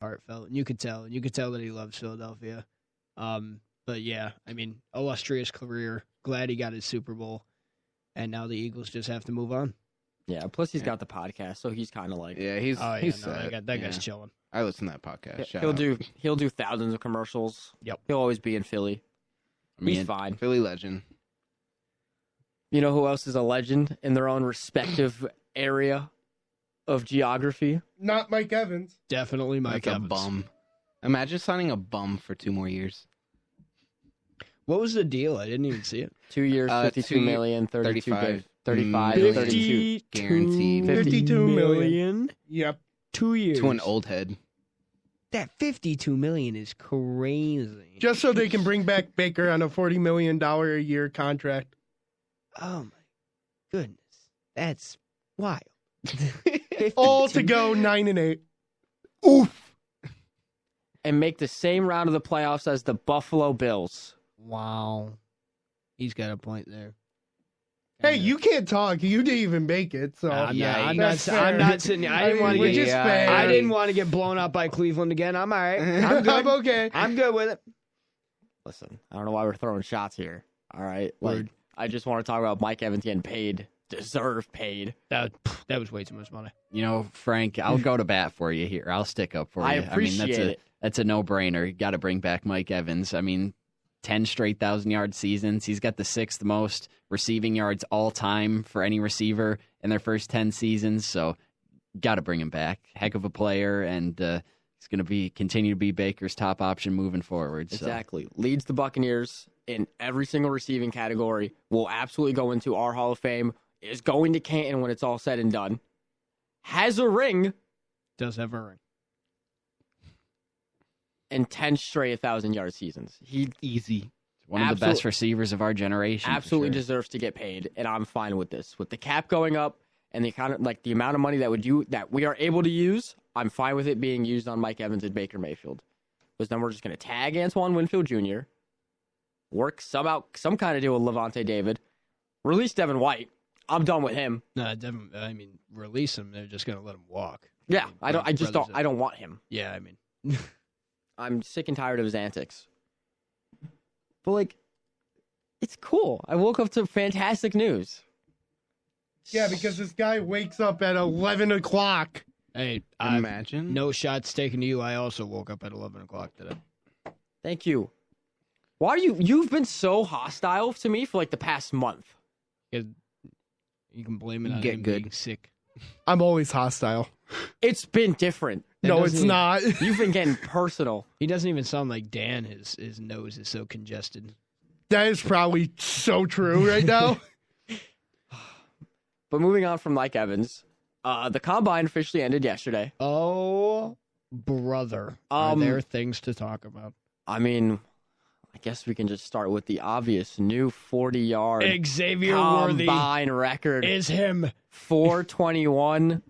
heartfelt, and you could tell that he loves Philadelphia. But yeah, I mean, illustrious career. Glad he got his Super Bowl, and now the Eagles just have to move on. Yeah. Plus, he's got the podcast, so he's kind of like he's that guy's chilling. I listen to that podcast. He'll do thousands of commercials. Yep. He'll always be in Philly. He's fine. Philly legend. You know who else is a legend in their own respective area of geography? Not Mike Evans. Definitely Mike Evans. A bum. Imagine signing a bum for 2 more years. What was the deal? I didn't even see it. 2 years, 52 million, 35 32 guaranteed. 52 million. Yep. 2 years. To an old head. That $52 million is crazy. Just so they can bring back Baker on a $40 million a year contract. Oh my goodness, that's wild. All to go 9-8. Oof. And make the same round of the playoffs as the Buffalo Bills. Wow, he's got a point there. Hey, you can't talk. You didn't even make it, so I'm not sitting. I didn't want to get blown up by Cleveland again. I'm all right. I'm good. I'm okay. I'm good with it. Listen, I don't know why we're throwing shots here. All right, I just want to talk about Mike Evans getting paid, deserved paid. That was way too much money. You know, Frank, I'll go to bat for you here. I'll stick up for you. I appreciate it. That's a no-brainer. You got to bring back Mike Evans. I mean, 10 straight 1,000-yard seasons. He's got the 6th most receiving yards all time for any receiver in their first 10 seasons. So, got to bring him back. Heck of a player, and he's going to continue to be Baker's top option moving forward. So. Exactly. Leads the Buccaneers in every single receiving category. Will absolutely go into our Hall of Fame. Is going to Canton when it's all said and done. Has a ring. Does have a ring. And 10 straight 1,000-yard seasons. Easy. One of the best receivers of our generation. Absolutely deserves to get paid, and I'm fine with this. With the cap going up and the kind of like the amount of money that we are able to use, I'm fine with it being used on Mike Evans and Baker Mayfield. Because then we're just going to tag Antoine Winfield Jr., work some kind of deal with Levante David, release Devin White. I'm done with him. No, Devin. I mean, release him. They're just going to let him walk. Yeah, I don't want him. Yeah, I mean. I'm sick and tired of his antics. But, like, it's cool. I woke up to fantastic news. Yeah, because this guy wakes up at 11 o'clock. Hey, imagine. No shots taken to you. I also woke up at 11 o'clock today. Thank you. Why are you've been so hostile to me for, like, the past month. You can blame it on him being sick. I'm always hostile. It's been different. No, it's not. You've been getting personal. He doesn't even sound like Dan. His nose is so congested. That is probably so true right now. But moving on from Mike Evans, the Combine officially ended yesterday. Oh, brother. Are there things to talk about? I mean, I guess we can just start with the obvious new 40-yard Xavier Combine Worthy record. Is him. 421.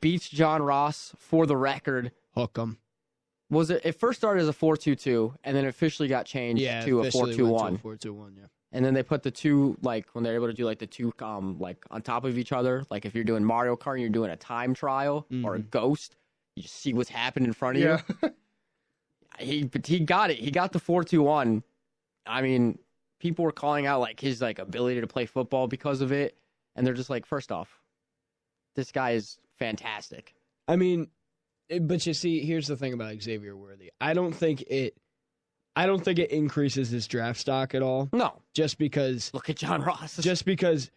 Beats John Ross for the record. Hook 'em. It first started as a 4.22 and then officially got changed to a 4.21. 4.21, yeah. And then they put the two, like, when they're able to do, like, the two, like, on top of each other. Like, if you're doing Mario Kart and you're doing a time trial or a ghost, you just see what's happening in front of you. He got it. He got the 4.21. I mean, people were calling out, like, his, like, ability to play football because of it. And they're just like, first off, this guy is fantastic. I mean, but you see, here's the thing about Xavier Worthy. I don't think it increases his draft stock at all. No. Just because... Look at John Ross. Just because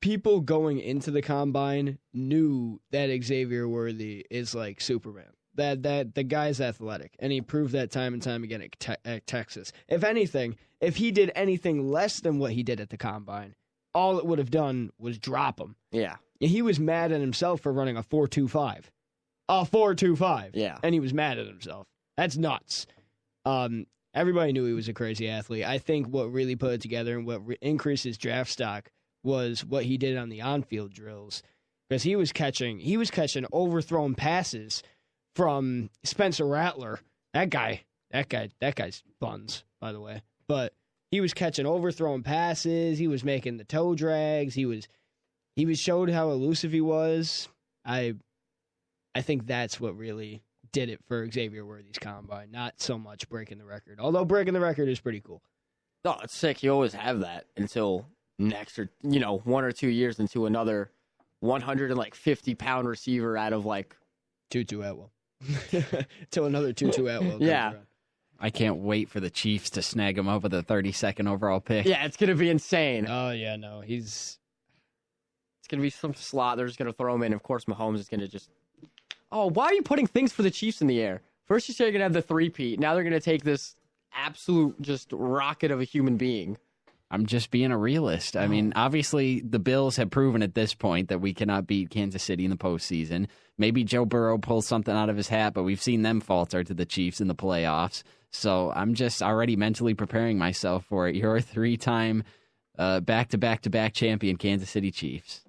people going into the Combine knew that Xavier Worthy is like Superman. That the guy's athletic, and he proved that time and time again at Texas. If anything, if he did anything less than what he did at the Combine, all it would have done was drop him. Yeah. He was mad at himself for running a 4.25. A 4.25. Yeah. And he was mad at himself. That's nuts. Everybody knew he was a crazy athlete. I think what really put it together and what increased his draft stock was what he did on the on-field drills. Because he was catching overthrown passes from Spencer Rattler. That guy's buns, by the way. But he was catching overthrown passes. He was making the toe drags. He was showed how elusive he was. I think that's what really did it for Xavier Worthy's combine, not so much breaking the record. Although breaking the record is pretty cool. No, it's sick. You always have that until next or 1 or 2 years into another 150-pound receiver out of like Tutu Atwell. Till another Tutu Atwell. Yeah. I can't wait for the Chiefs to snag him up with a 32nd overall pick. Yeah, it's gonna be insane. Oh yeah, no, It's gonna be some slot. They're just gonna throw him in. Of course, Mahomes is gonna just. Oh, why are you putting things for the Chiefs in the air? First you say you're gonna have the three-peat. Now they're gonna take this absolute just rocket of a human being. I'm just being a realist. I mean, obviously, the Bills have proven at this point that we cannot beat Kansas City in the postseason. Maybe Joe Burrow pulls something out of his hat, but we've seen them falter to the Chiefs in the playoffs. So I'm just already mentally preparing myself for it. You're a 3-time back-to-back-to-back champion Kansas City Chiefs.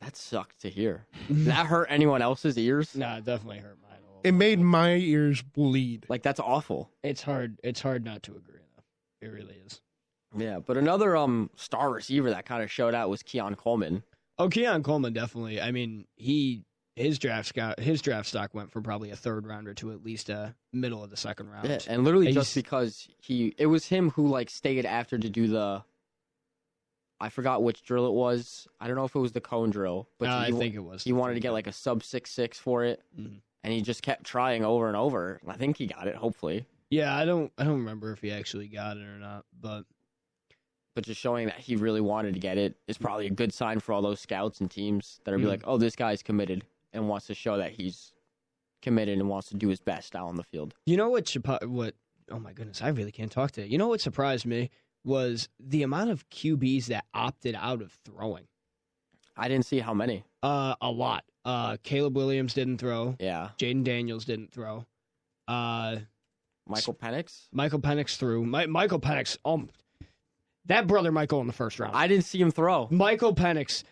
That sucked to hear. Did that hurt anyone else's ears? No, it definitely hurt mine. It made my ears bleed. Like, that's awful. It's hard not to agree, though. It really is. Yeah, but another star receiver that kind of showed out was Keon Coleman. Oh, Keon Coleman definitely. I mean, his draft stock went from probably a third rounder to at least a middle of the second round. Yeah, and literally just because it was him who like stayed after to do I forgot which drill it was. I don't know if it was the cone drill, but I think it was. He wanted to get like a sub 6.6 for it, and he just kept trying over and over. I think he got it. Hopefully. Yeah, I don't remember if he actually got it or not, but just showing that he really wanted to get it is probably a good sign for all those scouts and teams that are be like, oh, this guy's committed and wants to show that he's committed and wants to do his best out on the field. You know what? Oh my goodness, I really can't talk today. You know what surprised me was the amount of QBs that opted out of throwing. I didn't see how many. A lot. Caleb Williams didn't throw. Yeah. Jaden Daniels didn't throw. Michael Penix? Michael Penix threw. Michael Penix. That brother Michael in the first round. I didn't see him throw. Michael Penix.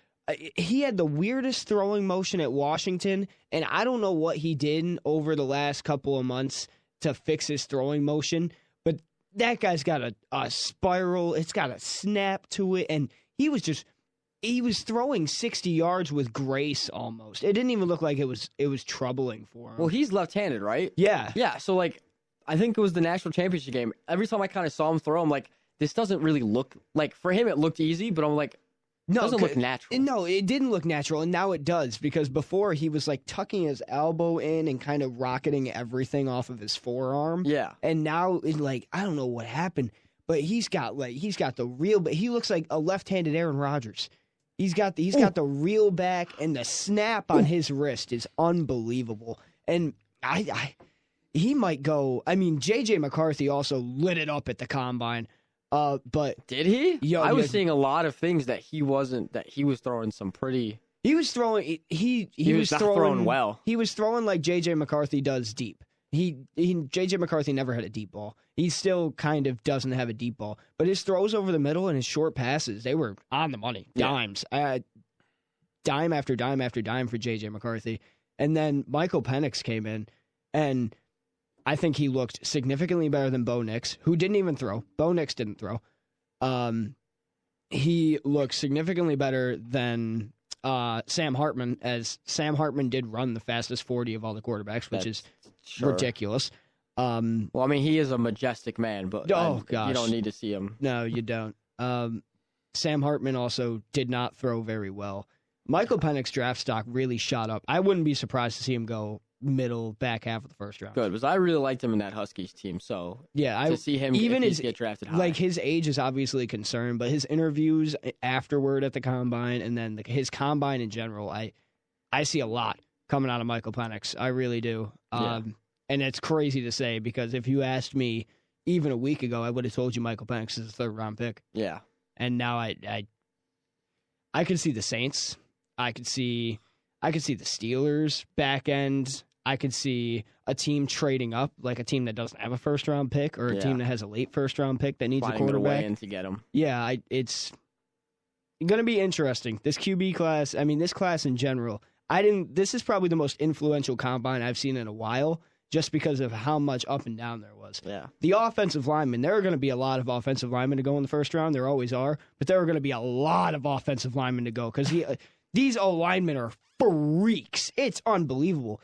He had the weirdest throwing motion at Washington, and I don't know what he did over the last couple of months to fix his throwing motion, but that guy's got a spiral. It's got a snap to it, and he was throwing 60 yards with grace almost. It didn't even look like it was troubling for him. Well, he's left-handed, right? Yeah. Yeah, so, like, I think it was the national championship game. Every time I kind of saw him throw, I'm like, this doesn't really look... Like, for him, it looked easy, but I'm like, it doesn't look natural. No, it didn't look natural, and now it does, because before he was, like, tucking his elbow in and kind of rocketing everything off of his forearm. Yeah. And now, like, I don't know what happened, but he's got the real... But he looks like a left-handed Aaron Rodgers. He's got the reel back, and the snap on his wrist is unbelievable. And he might go... I mean, J.J. McCarthy also lit it up at the Combine. But did he? I was seeing a lot of things that he wasn't. That he was throwing some pretty. He was throwing. He was not throwing well. He was throwing like J.J. McCarthy does deep. J.J. McCarthy never had a deep ball. He still kind of doesn't have a deep ball. But his throws over the middle and his short passes, they were on the money. Dimes. Dime after dime after dime for J.J. McCarthy. And then Michael Penix came in, and I think he looked significantly better than Bo Nix, who didn't even throw. Bo Nix didn't throw. He looked significantly better than Sam Hartman, as Sam Hartman did run the fastest 40 of all the quarterbacks, which is ridiculous. Well, I mean, he is a majestic man, but gosh, you don't need to see him. No, you don't. Sam Hartman also did not throw very well. Michael Penix draft stock really shot up. I wouldn't be surprised to see him go middle, back half of the first round. Good, because I really liked him in that Huskies team. So yeah, to see him even get drafted high. Like his age is obviously a concern, but his interviews afterward at the Combine and then his Combine in general, I see a lot coming out of Michael Penix. I really do. And it's crazy to say, because if you asked me even a week ago, I would have told you Michael Penix is a third round pick. Yeah. And now I could see the Saints. I could see the Steelers back end. I could see a team trading up, like a team that doesn't have a first-round pick, or a team that has a late first-round pick that needs a quarterback. Their way in to get him. Yeah, it's going to be interesting. This QB class, I mean, this class in general, this is probably the most influential Combine I've seen in a while, just because of how much up and down there was. Yeah. The offensive linemen, there are going to be a lot of offensive linemen to go in the first round. There always are. But there are going to be a lot of offensive linemen to go, because these O-linemen are freaks. It's unbelievable.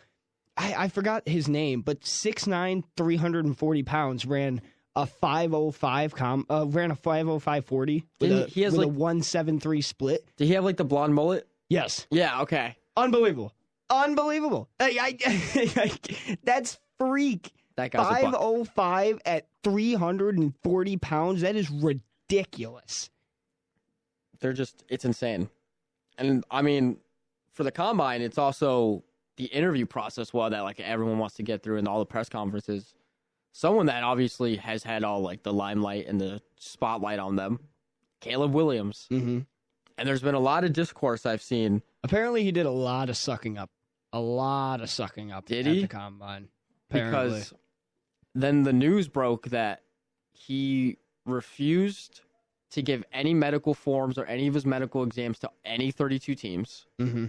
I forgot his name, but 6'9", 340 pounds, ran a 505 ran a 505.40 with a 173 split. Did he have like the blonde mullet? Yes. Yeah. Okay. Unbelievable. That's freak. That guy's 505 at 340 pounds. That is ridiculous. It's insane. And I mean, for the combine, it's also the interview process that like everyone wants to get through and all the press conferences. Someone that obviously has had all like the limelight and the spotlight on them, Caleb Williams. Mm-hmm. And there's been a lot of discourse I've seen. Apparently, he did a lot of sucking up. Did at he? the combine. Apparently. Because then the news broke that he refused to give any medical forms or any of his medical exams to any 32 teams. Mm-hmm.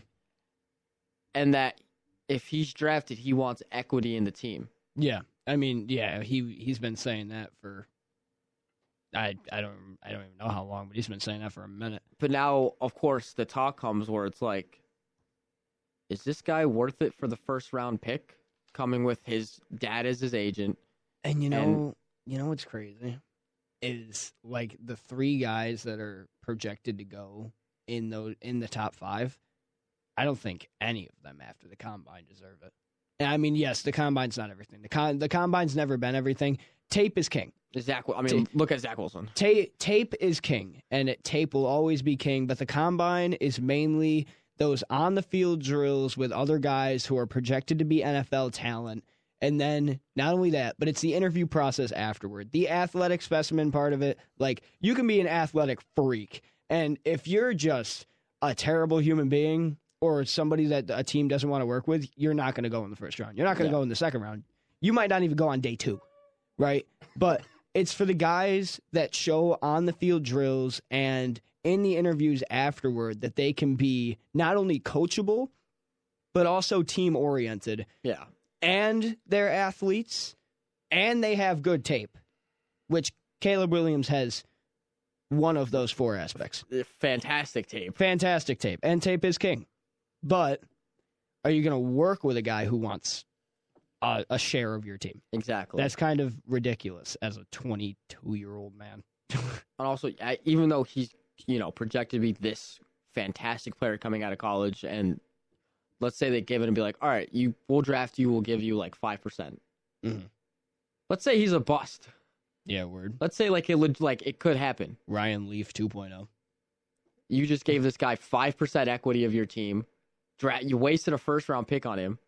And that if he's drafted, he wants equity in the team. Yeah. I mean, yeah, he's been saying that for I don't even know how long, but he's been saying that for a minute. But now, of course, the talk comes where it's like, is this guy worth it for the first round pick? Coming with his dad as his agent. And you know what's crazy is like the 3 guys that are projected to go in the top 5. I don't think any of them after the combine deserve it. And I mean, yes, the combine's not everything. The combine's never been everything. Tape is king. Look at Zach Wilson. Tape is king, and tape will always be king. But the combine is mainly those on the field drills with other guys who are projected to be NFL talent. And then not only that, but it's the interview process afterward. The athletic specimen part of it, like you can be an athletic freak. And if you're just a terrible human being or somebody that a team doesn't want to work with, you're not going to go in the first round. You're not going to go in the second round. You might not even go on day 2, right? But it's for the guys that show on the field drills and in the interviews afterward that they can be not only coachable, but also team-oriented. Yeah. And they're athletes, and they have good tape, which Caleb Williams has one of those 4 aspects. Fantastic tape. Fantastic tape. And tape is king. But are you going to work with a guy who wants a share of your team? Exactly. That's kind of ridiculous as a 22-year-old man. And also, even though he's projected to be this fantastic player coming out of college, and let's say they give it and be like, all right, we'll draft you, we'll give you like 5%. Mm-hmm. Let's say he's a bust. Yeah, word. Let's say it could happen. Ryan Leaf 2.0. You just gave this guy 5% equity of your team. You wasted a first-round pick on him,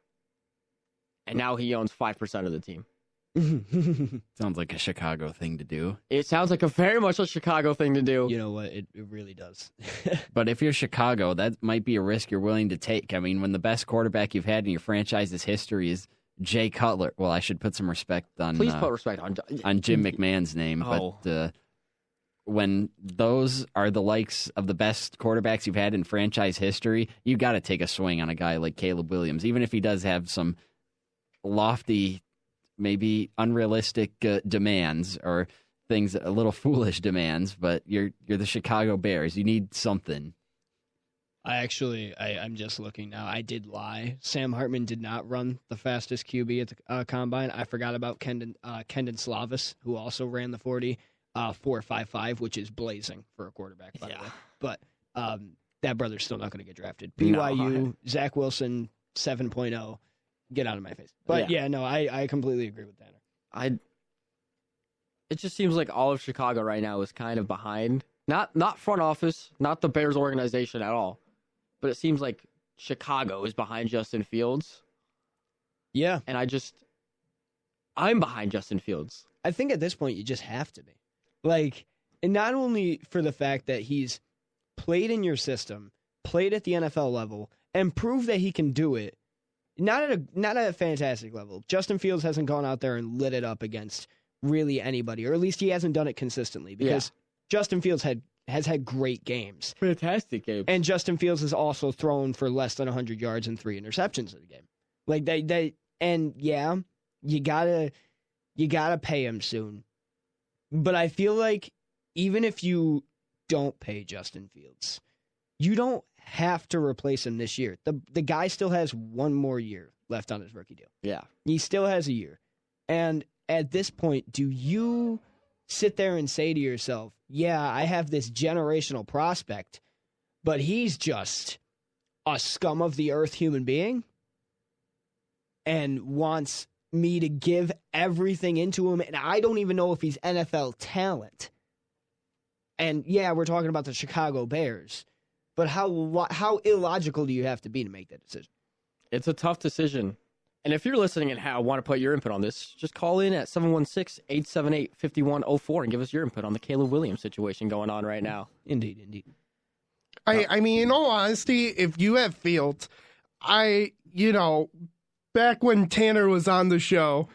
and now he owns 5% of the team. Sounds like a Chicago thing to do. It sounds like very much a Chicago thing to do. You know what? It really does. But if you're Chicago, that might be a risk you're willing to take. I mean, when the best quarterback you've had in your franchise's history is Jay Cutler. Well, I should put some respect on. Please put respect on Jim McMahon's name. Oh. But when those are the likes of the best quarterbacks you've had in franchise history, you got to take a swing on a guy like Caleb Williams, even if he does have some lofty, maybe unrealistic demands or things, a little foolish demands. But you're the Chicago Bears. You need something. I'm just looking now. I did lie. Sam Hartman did not run the fastest QB at the combine. I forgot about Kendon Slavis, who also ran the 40, 4.55, which is blazing for a quarterback, by the way. But that brother's still not going to get drafted. BYU, Zach Wilson, 7.0. Get out of my face. But I completely agree with Tanner. It just seems like all of Chicago right now is kind of behind. Not front office, not the Bears organization at all. But it seems like Chicago is behind Justin Fields. Yeah. And I'm behind Justin Fields. I think at this point you just have to be. Like, and not only for the fact that he's played in your system, played at the NFL level, and proved that he can do it. Not at a fantastic level. Justin Fields hasn't gone out there and lit it up against really anybody, or at least he hasn't done it consistently, because Justin Fields has had great games. Fantastic games. And Justin Fields has also thrown for less than 100 yards and 3 interceptions in a game. Like you gotta pay him soon. But I feel like even if you don't pay Justin Fields, you don't have to replace him this year. The guy still has one more year left on his rookie deal. Yeah. He still has a year. And at this point, do you sit there and say to yourself, yeah, I have this generational prospect, but he's just a scum of the earth human being and wants me to give everything into him, and I don't even know if he's NFL talent. And yeah, we're talking about the Chicago Bears, but how illogical do you have to be to make that decision? It's a tough decision. And if you're listening and want to put your input on this, just call in at 716-878-5104 and give us your input on the Caleb Williams situation going on right now. Indeed. I mean, in all honesty, if you have Fields, back when Tanner was on the show,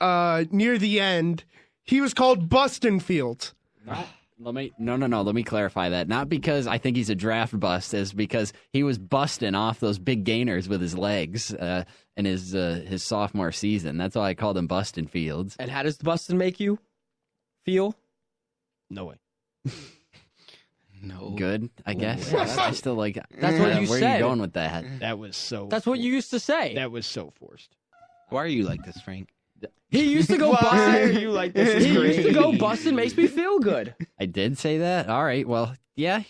near the end, he was called Bustin' Fields. Let me clarify that. Not because I think he's a draft bust, is because he was busting off those big gainers with his legs in his sophomore season. That's why I called him Bustin' Fields. And how does the bustin' make you feel? No way. No. Good, I guess. Yeah, I still like. That's what you where said. are you going with that? That was so. That's what you used to say. That was so forced. Why are you like this, Frank? He used to go Why are bustin'. you like this? He used to go bustin' makes me feel good. I did say that. All right. Well, yeah.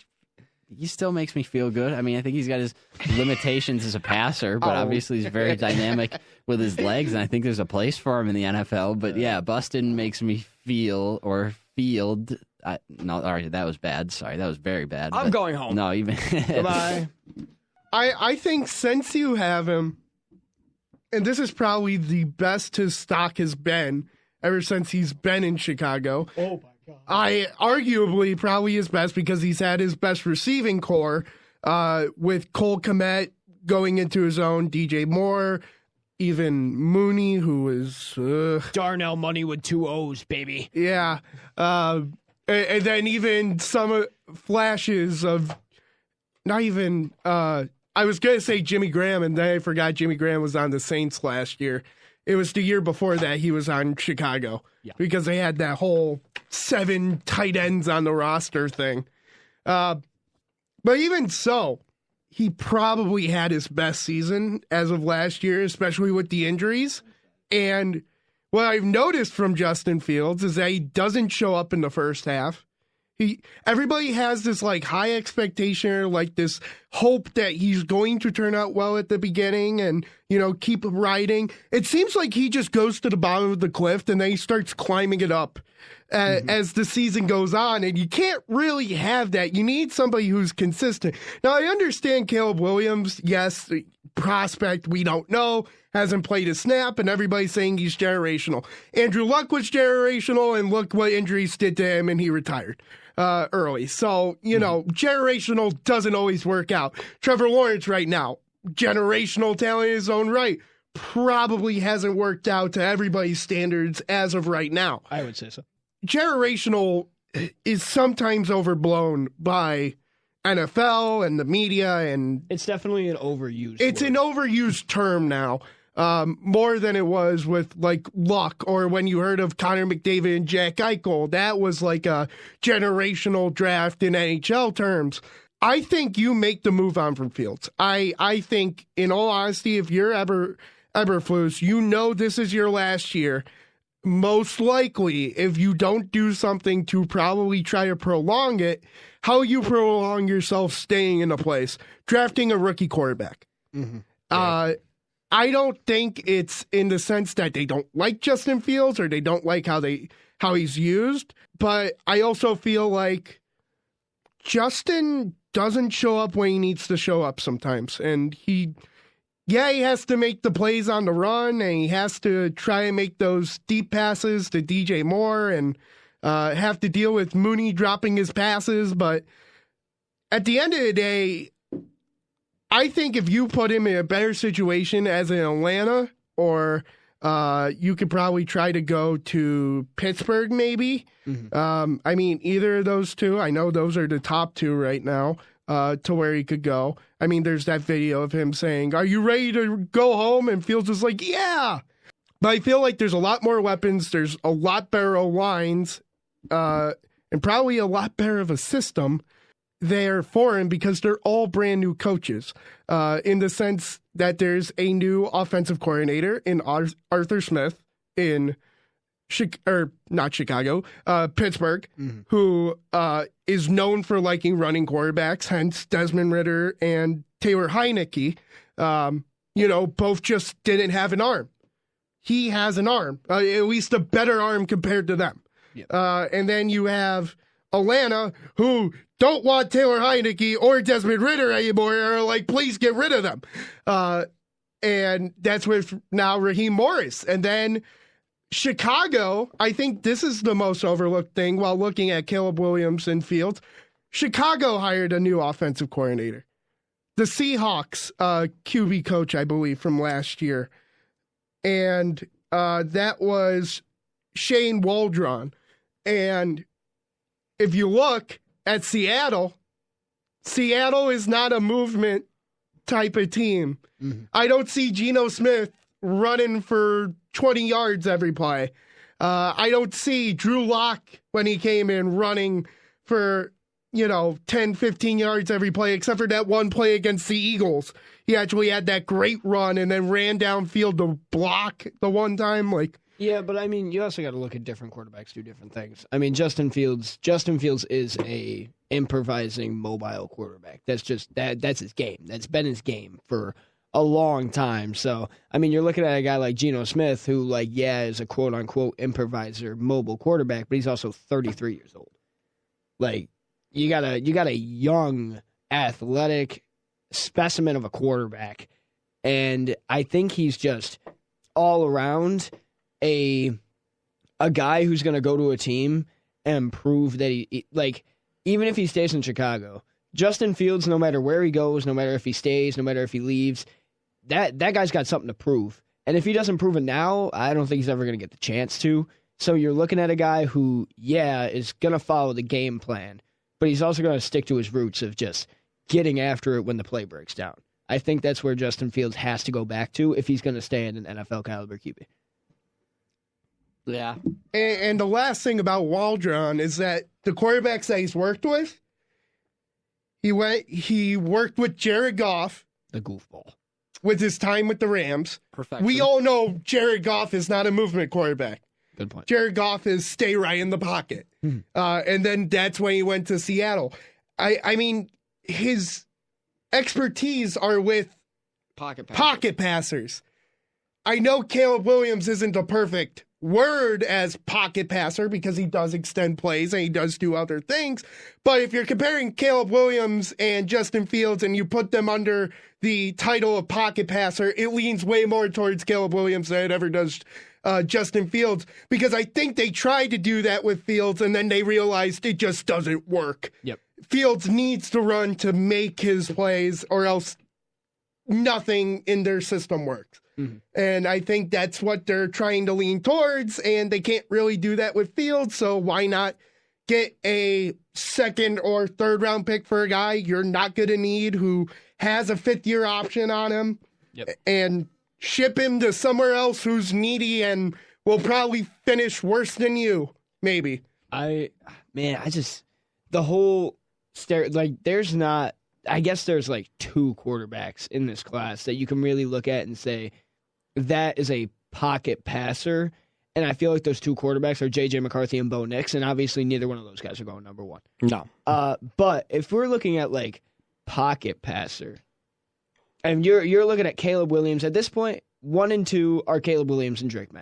He still makes me feel good. I mean, I think he's got his limitations as a passer, but obviously he's very dynamic with his legs, and I think there's a place for him in the NFL. But yeah, Bustin makes me feel or field. No, all right, that was bad. Sorry, that was very bad. I'm going home. No, even Goodbye. I think since you have him, and this is probably the best his stock has been ever since he's been in Chicago. Oh, my God. Arguably probably his best because he's had his best receiving core with Cole Kmet going into his own, DJ Moore, even Mooney, who is... Darnell Money with 2 O's, baby. Yeah. And then even some flashes of not even... I was going to say Jimmy Graham, and then I forgot Jimmy Graham was on the Saints last year. It was the year before that he was on Chicago because they had that whole 7 tight ends on the roster thing. But even so, he probably had his best season as of last year, especially with the injuries. And what I've noticed from Justin Fields is that he doesn't show up in the first half. Everybody has this like high expectation or like this hope that he's going to turn out well at the beginning and, keep riding. It seems like he just goes to the bottom of the cliff and then he starts climbing it up as the season goes on. And you can't really have that. You need somebody who's consistent. Now, I understand Caleb Williams. Yes, prospect, we don't know, hasn't played a snap, and everybody's saying he's generational. Andrew Luck was generational, and look what injuries did to him, and he retired early. So, generational doesn't always work out. Trevor Lawrence right now, generational talent in his own right, probably hasn't worked out to everybody's standards as of right now. I would say so. Generational is sometimes overblown by NFL and the media, and it's definitely an overused It's word. an overused term now, more than it was with like Luck or when you heard of Connor McDavid and Jack Eichel. That was like a generational draft in NHL terms. I think you make the move on from Fields. I think, in all honesty, if you're Eberflus, this is your last year. Most likely, if you don't do something to probably try to prolong it, how you prolong yourself staying in a place? Drafting a rookie quarterback. Mm-hmm. Yeah. I don't think it's in the sense that they don't like Justin Fields or they don't like how he's used, but I also feel like Justin doesn't show up when he needs to show up sometimes, and he has to make the plays on the run, and he has to try and make those deep passes to DJ Moore and have to deal with Mooney dropping his passes. But at the end of the day, I think if you put him in a better situation as in Atlanta, or you could probably try to go to Pittsburgh maybe. Mm-hmm. Either of those two. I know those are the top two right now. To where he could go. There's that video of him saying, "Are you ready to go home?" And Fields is like, "Yeah." But I feel like there's a lot more weapons. There's a lot better lines, and probably a lot better of a system. there for him because they're all brand new coaches in the sense that there's a new offensive coordinator in Arthur Smith in Pittsburgh, who is known for liking running quarterbacks, hence Desmond Ridder and Taylor Heineke, both just didn't have an arm. He has an arm, at least a better arm compared to them. Yep. And then you have Atlanta, who don't want Taylor Heineke or Desmond Ridder anymore, are like, please get rid of them. And that's with now Raheem Morris. And then Chicago, I think this is the most overlooked thing while looking at Caleb Williams and Fields. Chicago hired a new offensive coordinator. The Seahawks QB coach, I believe, from last year. And that was Shane Waldron. And if you look at Seattle is not a movement type of team. Mm-hmm. I don't see Geno Smith running for 20 yards every play. I don't see Drew Lock when he came in running for, 10, 15 yards every play, except for that one play against the Eagles. He actually had that great run and then ran downfield to block the one time. Yeah, but I mean, you also got to look at different quarterbacks do different things. I mean, Justin Fields is a improvising mobile quarterback. That's his game. That's been his game for a long time. So, I mean, you're looking at a guy like Geno Smith, who, is a quote-unquote improviser mobile quarterback, but he's also 33 years old. You got a young, athletic specimen of a quarterback, and I think he's just all around a guy who's going to go to a team and prove that even if he stays in Chicago, Justin Fields, no matter where he goes, no matter if he stays, no matter if he leaves, that guy's got something to prove. And if he doesn't prove it now, I don't think he's ever going to get the chance to. So you're looking at a guy who, is going to follow the game plan, but he's also going to stick to his roots of just getting after it when the play breaks down. I think that's where Justin Fields has to go back to if he's going to stay in an NFL caliber QB. Yeah. And the last thing about Waldron is that the quarterbacks that he's worked with, he worked with Jared Goff. The goofball. With his time with the Rams. Perfection. We all know Jared Goff is not a movement quarterback. Good point. Jared Goff is stay right in the pocket. And then that's when he went to Seattle. I mean, his expertise are with pocket passers. I know Caleb Williams isn't the perfect word as pocket passer because he does extend plays and he does do other things. But if you're comparing Caleb Williams and Justin Fields and you put them under the title of pocket passer, it leans way more towards Caleb Williams than it ever does Justin Fields, because I think they tried to do that with Fields and then they realized it just doesn't work. Yep. Fields needs to run to make his plays or else nothing in their system works. Mm-hmm. And I think that's what they're trying to lean towards, and they can't really do that with Fields, so why not get a second or third round pick for a guy you're not going to need who has a fifth-year option on him, and ship him to somewhere else who's needy and will probably finish worse than you, maybe. The whole there's not, I guess there's two quarterbacks in this class that you can really look at and say that is a pocket passer. And I feel like those two quarterbacks are J.J. McCarthy and Bo Nix, and obviously neither one of those guys are going number one. No. But if we're looking at pocket passer, and you're looking at Caleb Williams at this point, 1 and 2 are Caleb Williams and Drake May.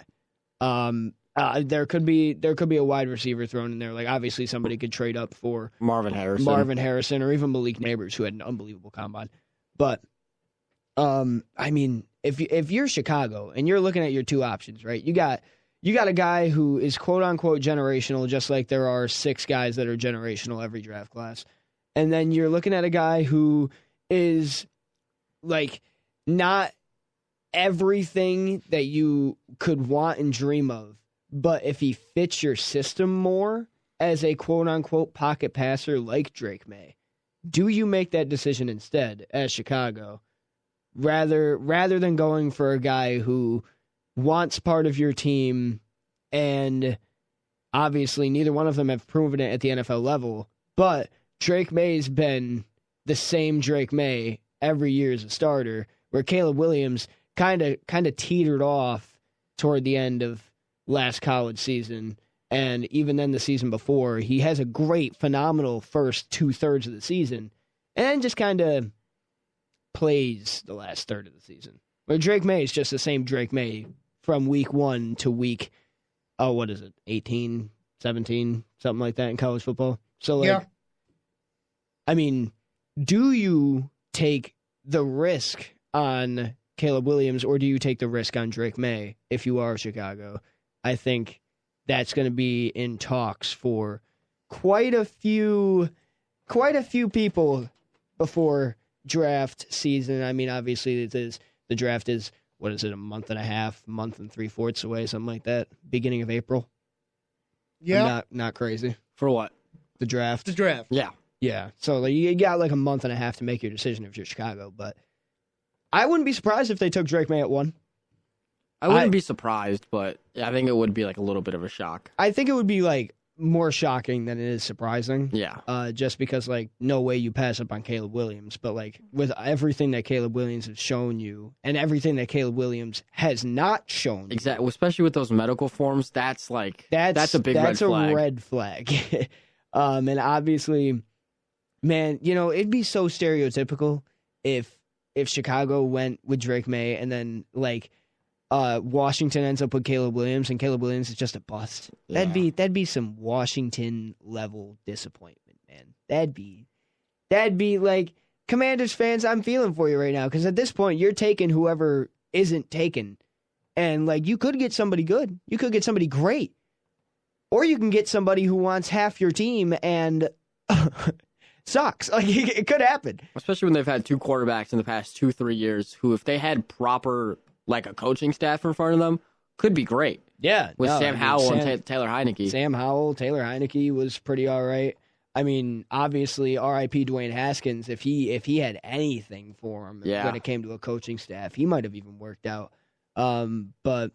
There could be a wide receiver thrown in there. Obviously somebody could trade up for Marvin Harrison or even Malik Neighbors, who had an unbelievable combine. But I mean, if you're Chicago and you're looking at your two options, right? You got a guy who is quote unquote generational, just like there are 6 guys that are generational every draft class. And then you're looking at a guy who is not everything that you could want and dream of, but if he fits your system more as a quote-unquote pocket passer like Drake May, do you make that decision instead as Chicago rather than going for a guy who wants part of your team, and obviously neither one of them have proven it at the NFL level, but Drake May's been the same Drake May every year as a starter, where Caleb Williams kind of teetered off toward the end of last college season, and even then the season before. He has a great, phenomenal first 2/3 of the season, and just kind of plays the last third of the season. Where Drake May is just the same Drake May from week 1 to week, 18, 17, something like that in college football. So, Yeah. I mean, do you take the risk on Caleb Williams, or do you take the risk on Drake May if you are Chicago? I think that's going to be in talks for quite a few people before draft season. I mean, obviously, the draft is, what is it, a month and a half, month and 3/4 away, something like that, beginning of April. Yeah. Not crazy. For what? The draft. The draft. Yeah. Yeah, so you got like a month and a half to make your decision if you're Chicago, but I wouldn't be surprised if they took Drake May at 1. I wouldn't be surprised, but I think it would be like a little bit of a shock. I think it would be like more shocking than it is surprising. Yeah. Just because like no way you pass up on Caleb Williams, but like with everything that Caleb Williams has shown you and everything that Caleb Williams has not shown you, Exactly. Especially with those medical forms, that's a big red flag. That's a red flag. And obviously, man, it'd be so stereotypical if Chicago went with Drake May and then like Washington ends up with Caleb Williams and Caleb Williams is just a bust. Yeah. That'd be some Washington level disappointment, man. That'd be like, Commanders fans, I'm feeling for you right now, because at this point you're taking whoever isn't taken, and like you could get somebody good, you could get somebody great, or you can get somebody who wants half your team and sucks. Like it could happen. Especially when they've had 2 quarterbacks in the past 2-3 years who, if they had proper like a coaching staff in front of them, could be great. Yeah. With Sam Howell and Taylor Heineke. Sam Howell, Taylor Heineke was pretty all right. I mean, obviously, R.I.P. Dwayne Haskins, if he had anything for him when it came to a coaching staff, he might have even worked out. But,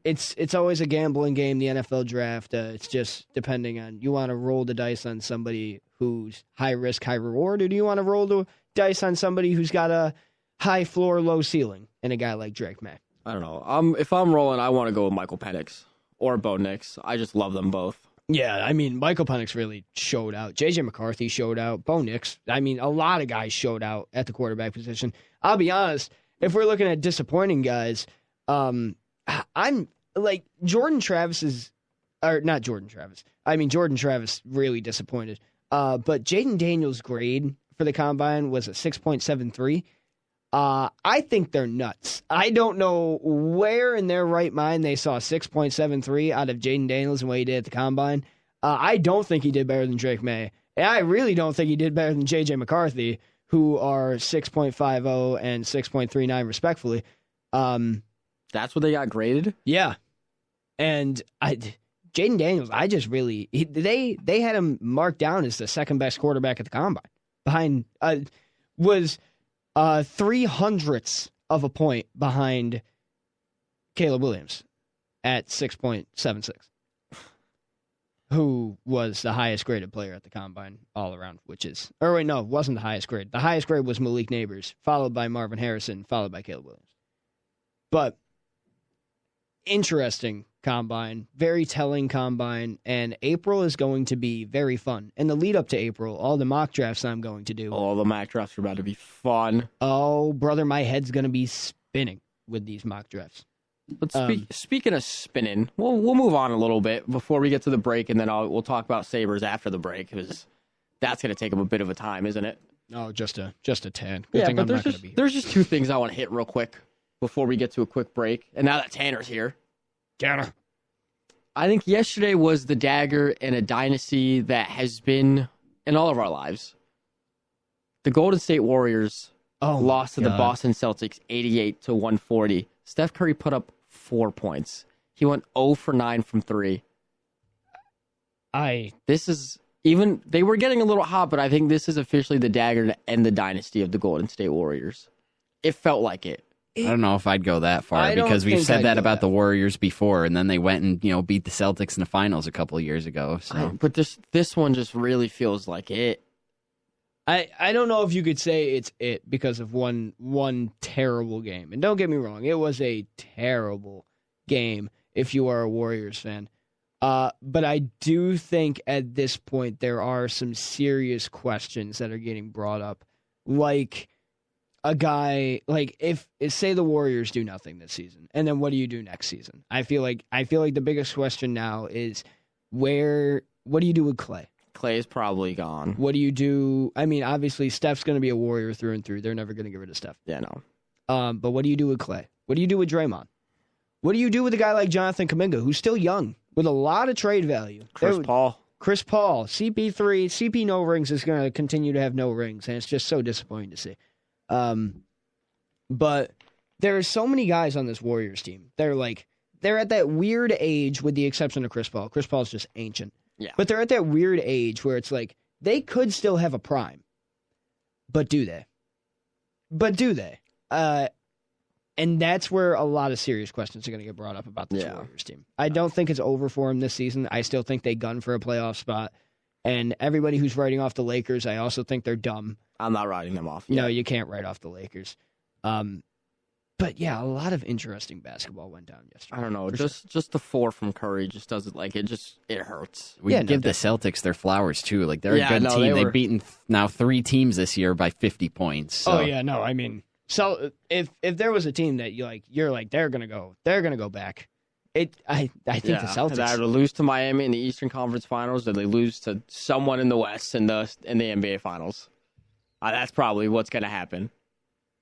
it's always a gambling game, the NFL draft. It's just depending on, you want to roll the dice on somebody who's high risk, high reward, or do you want to roll the dice on somebody who's got a high floor, low ceiling, and a guy like Drake May? I don't know. If I'm rolling, I want to go with Michael Penix or Bo Nix. I just love them both. Yeah, I mean, Michael Penix really showed out. J.J. McCarthy showed out. Bo Nix. I mean, a lot of guys showed out at the quarterback position. I'll be honest, if we're looking at disappointing guys, I'm like Jordan Travis really disappointed. But Jaden Daniels' grade for the combine was a 6.73. I think they're nuts. I don't know where in their right mind they saw 6.73 out of Jaden Daniels and what he did at the combine. I don't think he did better than Drake May. And I really don't think he did better than J.J. McCarthy, who are 6.50 and 6.39 respectfully. That's what they got graded? Yeah. And Jaden Daniels, they had him marked down as the second best quarterback at the combine. Behind, was 0.03 of a point behind Caleb Williams at 6.76, who was the highest graded player at the combine all around, wasn't the highest grade. The highest grade was Malik Neighbors, followed by Marvin Harrison, followed by Caleb Williams. But interesting combine, very telling combine, and April is going to be very fun. And the lead up to April, all the mock drafts I'm going to do. Oh, the mock drafts are about to be fun. Oh, brother, my head's going to be spinning with these mock drafts. But speaking of spinning, we'll move on a little bit before we get to the break, and then we'll talk about Sabres after the break, because that's going to take up a bit of a time, isn't it? Oh, just a tad. Yeah, but there's just 2 things I want to hit real quick before we get to a quick break. And now that Tanner's here. Tanner. I think yesterday was the dagger in a dynasty that has been in all of our lives. The Golden State Warriors lost to the Boston Celtics 88-140. Steph Curry put up 4 points. He went 0 for 9 from 3. They were getting a little hot, but I think this is officially the dagger to end the dynasty of the Golden State Warriors. It felt like it. I don't know if I'd go that far I don't because we've think said I'd that go about that the Warriors before, and then they went and beat the Celtics in the finals a couple of years ago. So, But this one just really feels like it. I don't know if you could say it's it because of one terrible game. And don't get me wrong, it was a terrible game if you are a Warriors fan. But I do think at this point there are some serious questions that are getting brought up. Like a guy, like if say the Warriors do nothing this season, and then what do you do next season? I feel like the biggest question now is what do you do with Clay? Clay's probably gone. What do you do? I mean, obviously, Steph's going to be a Warrior through and through. They're never going to get rid of Steph. Yeah, no. But what do you do with Clay? What do you do with Draymond? What do you do with a guy like Jonathan Kuminga, who's still young, with a lot of trade value? Chris Paul, CP3, CP no rings is going to continue to have no rings, and it's just so disappointing to see. But there are so many guys on this Warriors team. They're at that weird age, with the exception of Chris Paul. Chris Paul's just ancient. Yeah. But they're at that weird age where it's like they could still have a prime. But do they? And that's where a lot of serious questions are going to get brought up about this Warriors team. I don't think it's over for them this season. I still think they gun for a playoff spot. And everybody who's writing off the Lakers, I also think they're dumb. I'm not writing them off. No, you can't write off the Lakers. But yeah, a lot of interesting basketball went down yesterday. I don't know. Just the 4 from Curry just doesn't it hurts. We give the Celtics their flowers too. Like they're a good team. They've beaten now 3 teams this year by 50 points. So. Oh yeah, no, I mean, so if there was a team that you're like they're gonna go back. I think the Celtics. They either lose to Miami in the Eastern Conference Finals, or they lose to someone in the West in the NBA Finals. That's probably what's gonna happen.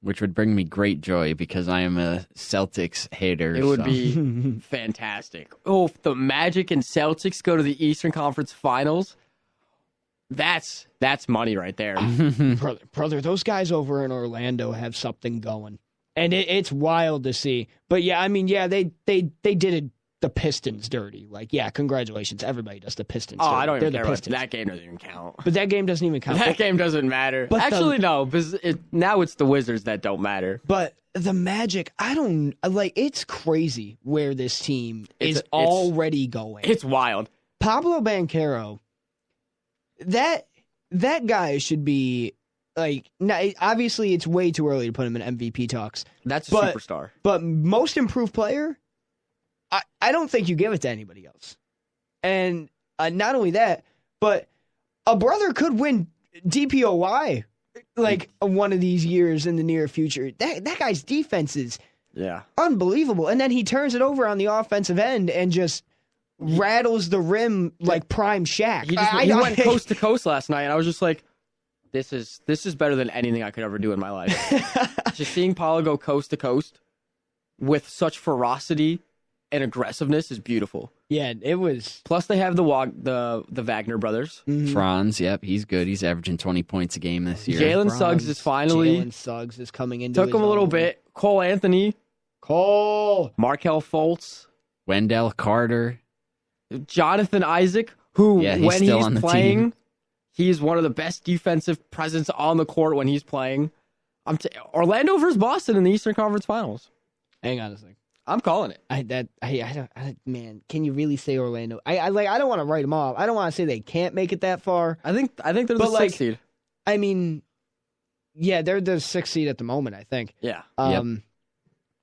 Which would bring me great joy because I am a Celtics hater. It would be fantastic. Oh, if the Magic and Celtics go to the Eastern Conference Finals, that's money right there. brother, those guys over in Orlando have something going, and it's wild to see. But yeah, I mean, yeah, they did the Pistons dirty. Like, yeah, congratulations, everybody does the Pistons. Oh, dirty. I don't even care. Pistons. That game doesn't even count. But that game doesn't even count. That game doesn't matter. But actually, no, because now it's the Wizards that don't matter. But the Magic, I don't like. It's crazy where this team is already going. It's wild. Pablo Banchero, that guy should be like. Obviously, it's way too early to put him in MVP talks. That's a superstar. But most improved player, I don't think you give it to anybody else. And not only that, but a brother could win DPOY like one of these years in the near future. That guy's defense is unbelievable. And then he turns it over on the offensive end and just rattles the rim like prime Shaq. He went coast to coast last night, and I was just like, this is better than anything I could ever do in my life. Just seeing Paulo go coast to coast with such ferocity and aggressiveness is beautiful. Yeah, it was. Plus, they have the Wagner brothers. Mm-hmm. Franz, yep, he's good. He's averaging 20 points a game this year. Jalen Suggs is finally. Jalen Suggs is coming into. Took him a little bit. Cole Anthony. Markelle Fultz. Wendell Carter. Jonathan Isaac, who when he's on the playing, team. He's one of the best defensive presence on the court when he's playing. Orlando versus Boston in the Eastern Conference Finals. Hang on a second. I'm calling it. I don't. Man, can you really say Orlando? I don't want to write them off. I don't want to say they can't make it that far. I think they're the 6th seed. I mean, yeah, they're the 6th seed at the moment. I think. Yeah.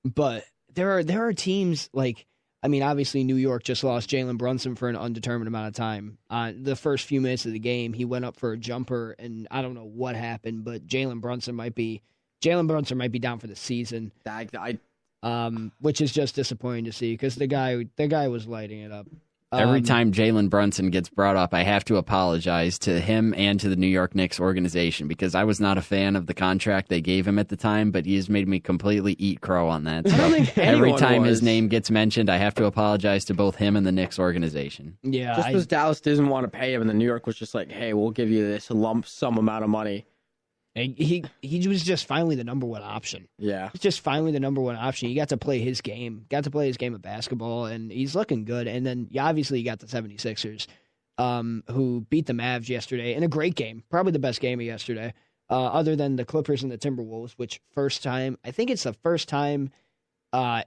But there are teams like. I mean, obviously, New York just lost Jalen Brunson for an undetermined amount of time. The first few minutes of the game, he went up for a jumper, and I don't know what happened, but Jalen Brunson might be down for the season. Which is just disappointing to see because the guy was lighting it up. Every time Jalen Brunson gets brought up, I have to apologize to him and to the New York Knicks organization because I was not a fan of the contract they gave him at the time, but he has made me completely eat crow on that. So I don't think every time his name gets mentioned, I have to apologize to both him and the Knicks organization. Yeah, just because Dallas didn't want to pay him, and then New York was just like, "Hey, we'll give you this lump sum amount of money." He was just finally the number one option. Yeah. He's just finally the number one option. He got to play his game. Got to play his game of basketball, and he's looking good. And then, obviously, you got the 76ers, who beat the Mavs yesterday in a great game. Probably the best game of yesterday. other than the Clippers and the Timberwolves, which I think it's the first time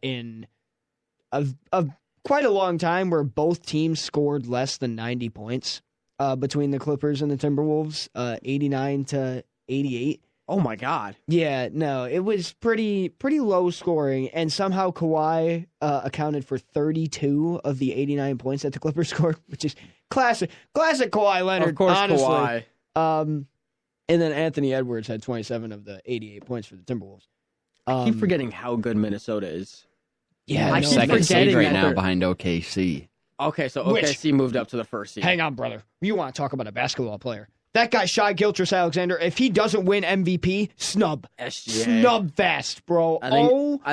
in a quite a long time where both teams scored less than 90 points between the Clippers and the Timberwolves, 89-88. Oh my God! Yeah, no, it was pretty low scoring, and somehow Kawhi accounted for 32 of the 89 points that the Clippers scored, which is classic Kawhi Leonard. Of course, honestly. Kawhi. And then Anthony Edwards had 27 of the 88 points for the Timberwolves. I keep forgetting how good Minnesota is. Yeah, I no, keep Second seed forgetting right that now they're- behind OKC. Okay, so Which- OKC moved up to the first seed. hang on, brother. You want to talk about a basketball player? That guy, Shai Gilgeous-Alexander, if he doesn't win MVP, snub. SGA. Snub fast, bro. I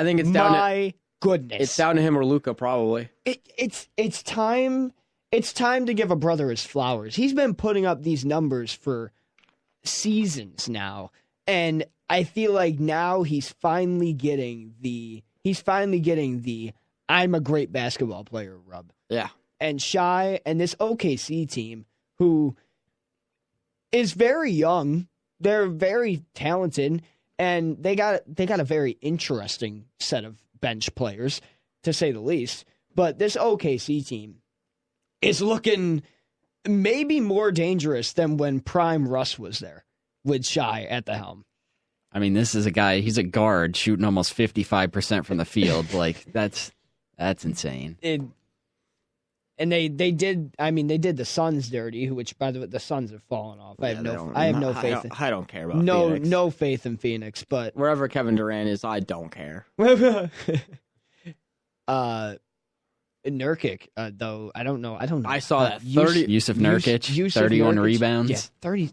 think it's down to my goodness. it's down to him or Luka probably. It's time to give a brother his flowers. He's been putting up these numbers for seasons now, and I feel like now he's finally getting the I'm a great basketball player rub. Yeah. And Shai and this OKC team, who is very young, they're very talented, and they got a very interesting set of bench players, to say the least. But this OKC team is looking maybe more dangerous than when Prime Russ was there with Shai at the helm. I mean, this is a guy, he's a guard shooting almost 55% from the field. Like, that's insane. And they did the Suns dirty, which, by the way, the Suns have fallen off. I have no faith. I don't care about Phoenix. No faith in Phoenix, but Wherever Kevin Durant is, I don't care. Nurkic, though, I don't know. I saw that 30. Yusuf Nurkic, 31 Nurkic, rebounds. Yeah,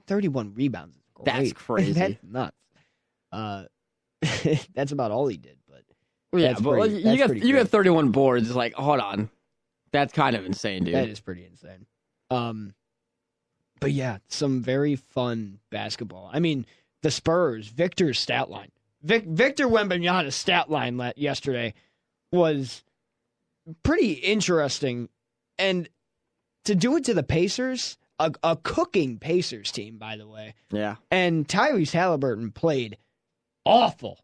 31 rebounds. Great. That's crazy. That's nuts. That's about all he did, but Yeah, that's but pretty- that's pretty you got great. 31 boards. It's like, hold on, that's kind of insane, dude. that is pretty insane. But yeah, some very fun basketball. I mean, the Spurs, Victor's stat line. Victor Wembanyama's stat line yesterday was pretty interesting. And to do it to the Pacers, a cooking Pacers team, by the way. Yeah. And Tyrese Halliburton played awful.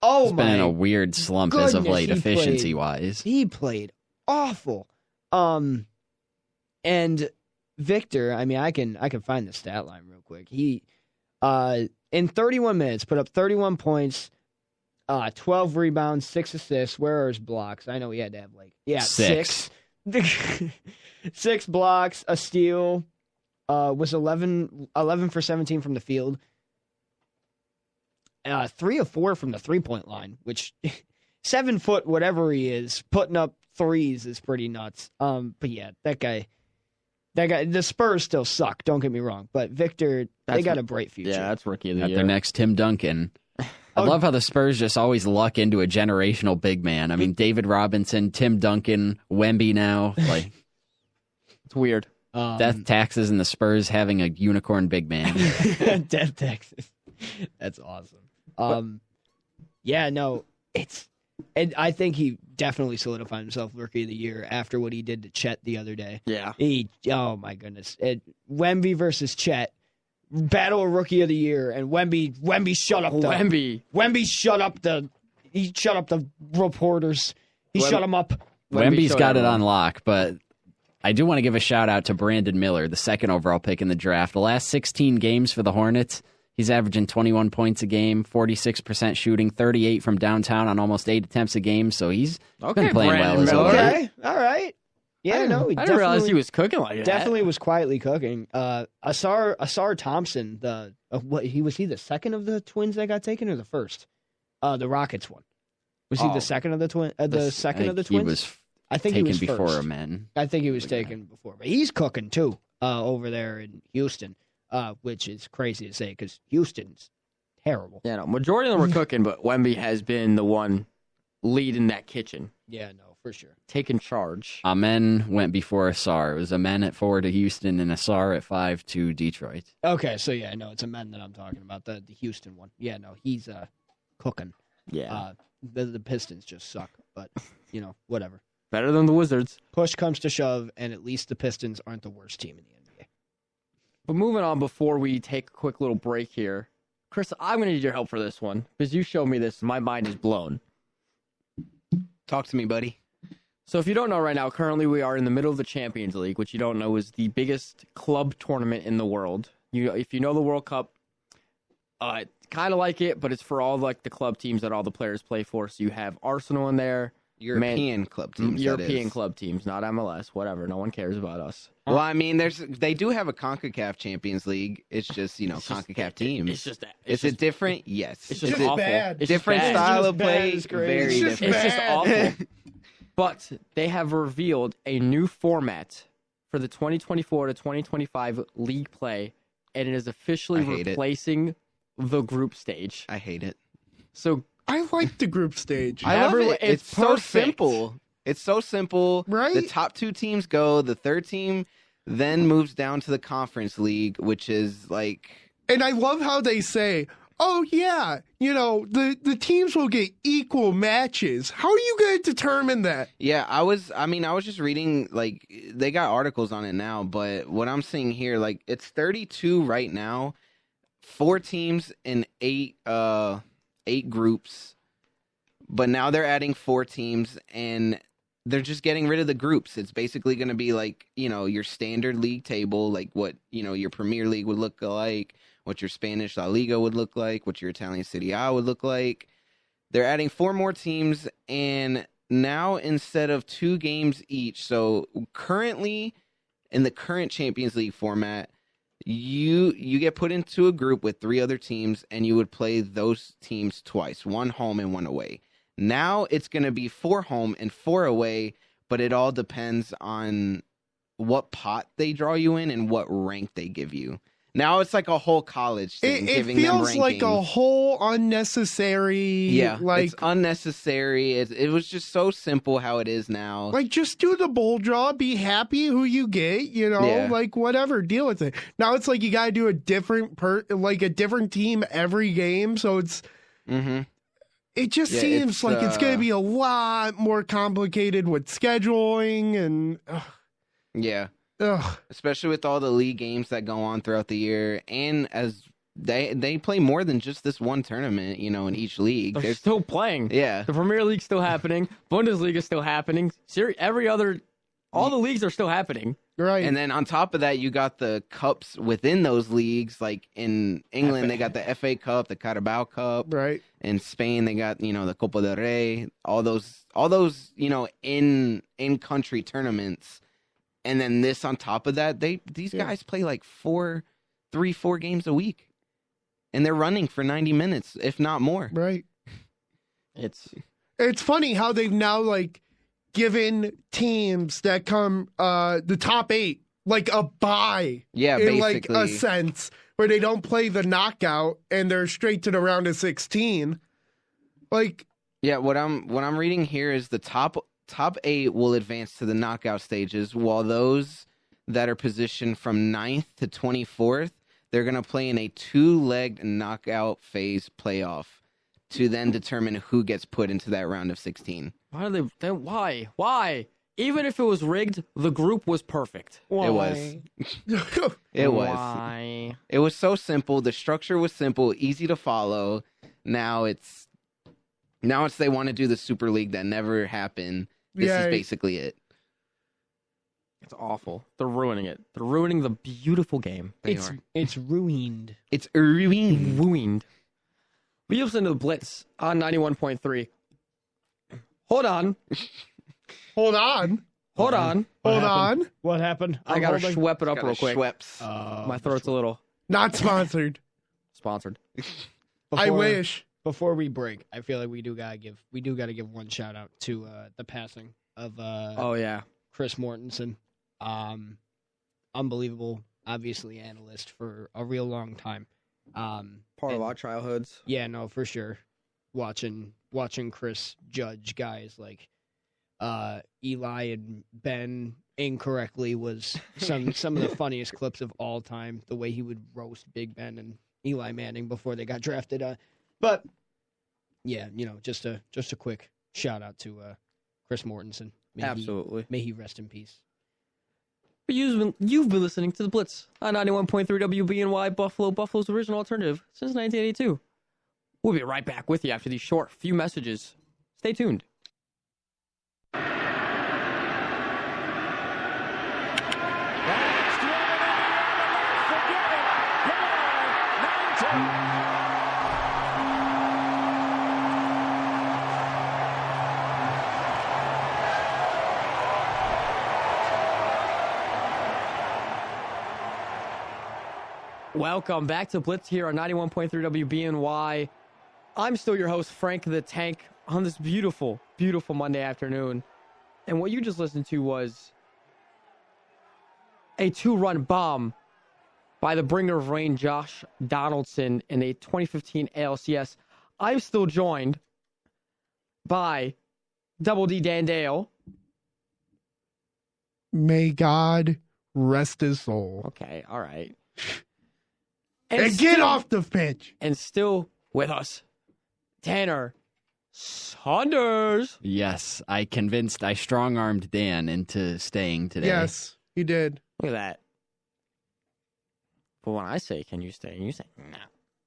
Oh, He's been in a my weird slump as of goodness, late, he played- efficiency-wise. He played awful. And Victor, I mean, I can find the stat line real quick. He in 31 minutes put up 31 points, 12 rebounds, 6 assists. Where are his blocks? I know he had to have Six. 6 blocks, a steal, was 11 for 17 from the field. 3 of 4 from the 3-point line, which 7 foot whatever he is, putting up threes is pretty nuts. But yeah, that guy, the Spurs still suck. Don't get me wrong, but Victor, they got a bright future. Yeah, that's rookie of the Got year. their next Tim Duncan. I love how the Spurs just always luck into a generational big man. I mean, David Robinson, Tim Duncan, Wemby now. Like, It's weird. death taxes and the Spurs having a unicorn big man. Death Texas. That's awesome. Yeah, no, and I think he definitely solidified himself rookie of the year after what he did to Chet the other day. Yeah. Oh my goodness. Wemby versus Chet. Battle of rookie of the year, and Wemby shut up Wemby shut up the reporters. He shut them up. Wemby's showed got it everyone. on lock, but I do want to give a shout out to Brandon Miller, the second overall pick in the draft. The last 16 games for the Hornets, he's averaging 21 points a game, 46% shooting, 38 from downtown on almost 8 attempts a game. So he's Okay, been playing Brandon well as Miller. well. Okay, all right. Yeah, no, he I didn't realize he was cooking like that. definitely was quietly cooking. Asar Thompson, was he the second of the twins that got taken or the first? The Rockets one. Was he Oh. the second of the twin? The second of the He twins. was I think he taken was before first. men. I think he was taken before, but he's cooking too over there in Houston, which is crazy to say because Houston's terrible. Yeah, no, majority of them were cooking, but Wemby has been the one leading that kitchen, Yeah, no, for sure. taking charge. Amen went before Asar. It was Amen at 4 to Houston and Asar at 5 to Detroit. Okay, so yeah, no, it's a men that I'm talking about, the Houston one. Yeah, no, he's cooking. Yeah. The Pistons just suck, but whatever. Better than the Wizards. Push comes to shove, and at least the Pistons aren't the worst team in the NBA. But moving on before we take a quick little break here, Chris, I'm going to need your help for this one because you showed me this. My mind is blown. Talk to me, buddy. So if you don't know right now, currently we are in the middle of the Champions League, which you don't know is the biggest club tournament in the world. If you know the World Cup, kind of like it, but it's for all like the club teams that all the players play for. So you have Arsenal in there. European club teams. European club teams, not MLS, whatever. No one cares about us. Well, I mean, they do have a CONCACAF Champions League. It's just, CONCACAF teams. It's just that. Is it different? Yes. It's just It's awful. bad. It's different just bad. style of It's just play. bad. It's great. Very It's just different. It's just bad. awful. But they have revealed a new format for the 2024 to 2025 league play, and it is officially I hate it. replacing the group stage. I hate it. So I like the group stage. I love it. It's It's so perfect. simple. It's so simple. Right? The top 2 teams go. The third team then moves down to the conference league, which is like... And I love how they say, oh, yeah, the teams will get equal matches. How are you going to determine that? Yeah, I was just reading, like, they got articles on it now, but what I'm seeing here, like, it's 32 right now, 4 teams in 8 groups, but now they're adding 4 teams, and they're just getting rid of the groups. It's basically going to be like, your standard league table, like what, your Premier League would look like, what your Spanish La Liga would look like, what your Italian Serie A would look like. They're adding 4 more teams, and now instead of 2 games each, so currently in the current Champions League format, you get put into a group with 3 other teams, and you would play those teams twice, 1 home and 1 away. Now it's going to be 4 home and 4 away, but it all depends on what pot they draw you in and what rank they give you. Now it's like a whole college thing. It giving them feels like a rankings. whole unnecessary, It's unnecessary. It was just so simple how it is now. like just do the bowl draw, be happy who you get, Yeah. like whatever, deal with it. Now it's like you got to do a different a different team every game, so Mm-hmm. it just Yeah, seems it's, like it's going to be a lot more complicated with scheduling and Yeah. ugh. Especially with all the league games that go on throughout the year, and as they play more than just this one tournament, in each league. they're There's- still playing. yeah, The Premier League's still happening. Bundesliga is still happening. All the leagues are still happening. Right. and then on top of that, you got the cups within those leagues. Like in England, they got the FA Cup, the Carabao Cup. right. In Spain, they got the Copa del Rey. All those in country tournaments. And then this on top of that, these guys play like 4 games a week, and they're running for 90 minutes, if not more. Right. It's funny how they've now like given teams that come the top 8 like a bye. Yeah, in basically. like a sense where they don't play the knockout and they're straight to the round of 16. Like Yeah, what I'm reading here is the top 8 will advance to the knockout stages, while those that are positioned from 9th to 24th, they're going to play in a 2-legged knockout phase playoff to then determine who gets put into that round of 16. why do they? Why? Even if it was rigged, the group was perfect. It was. It was. Why? It was so simple. The structure was simple, easy to follow. Now it's they want to do the Super League that never happened. This is basically it. It's awful. They're ruining it. They're ruining the beautiful game. It's ruined. It's Irving. Ruined. We listen to the Blitz on 91.3. Hold on. Hold on. Hold on. Hold on. What happened? I gotta holding. schwep it up Got real a quick. Schweppes. My throat's a little Not sponsored. sponsored. I wish. Before we break, I feel like we do gotta give one shout out to the passing of Oh yeah. Chris Mortensen. Unbelievable, obviously analyst for a real long time. Part of our childhoods. Yeah, no, for sure. Watching Chris judge guys like Eli and Ben incorrectly was some of the funniest clips of all time. The way he would roast Big Ben and Eli Manning before they got drafted. But yeah, just a quick shout out to Chris Mortensen. Absolutely. May he rest in peace. But you've been listening to The Blitz on 91.3 WBNY Buffalo, Buffalo's original alternative since 1982. We'll be right back with you after these short few messages. Stay tuned. Welcome back to Blitz here on 91.3 WBNY. I'm still your host, Frank the Tank, on this beautiful, beautiful Monday afternoon. And what you just listened to was a 2-run bomb by the bringer of rain, Josh Donaldson, in a 2015 ALCS. I'm still joined by Double D Dan Dale. May God rest his soul. Okay, all right. And get off the pitch. And still with us, Tanner Saunders. Yes, I strong-armed Dan into staying today. Yes, you did. Look at that. But when I say, can you stay? And you say, no.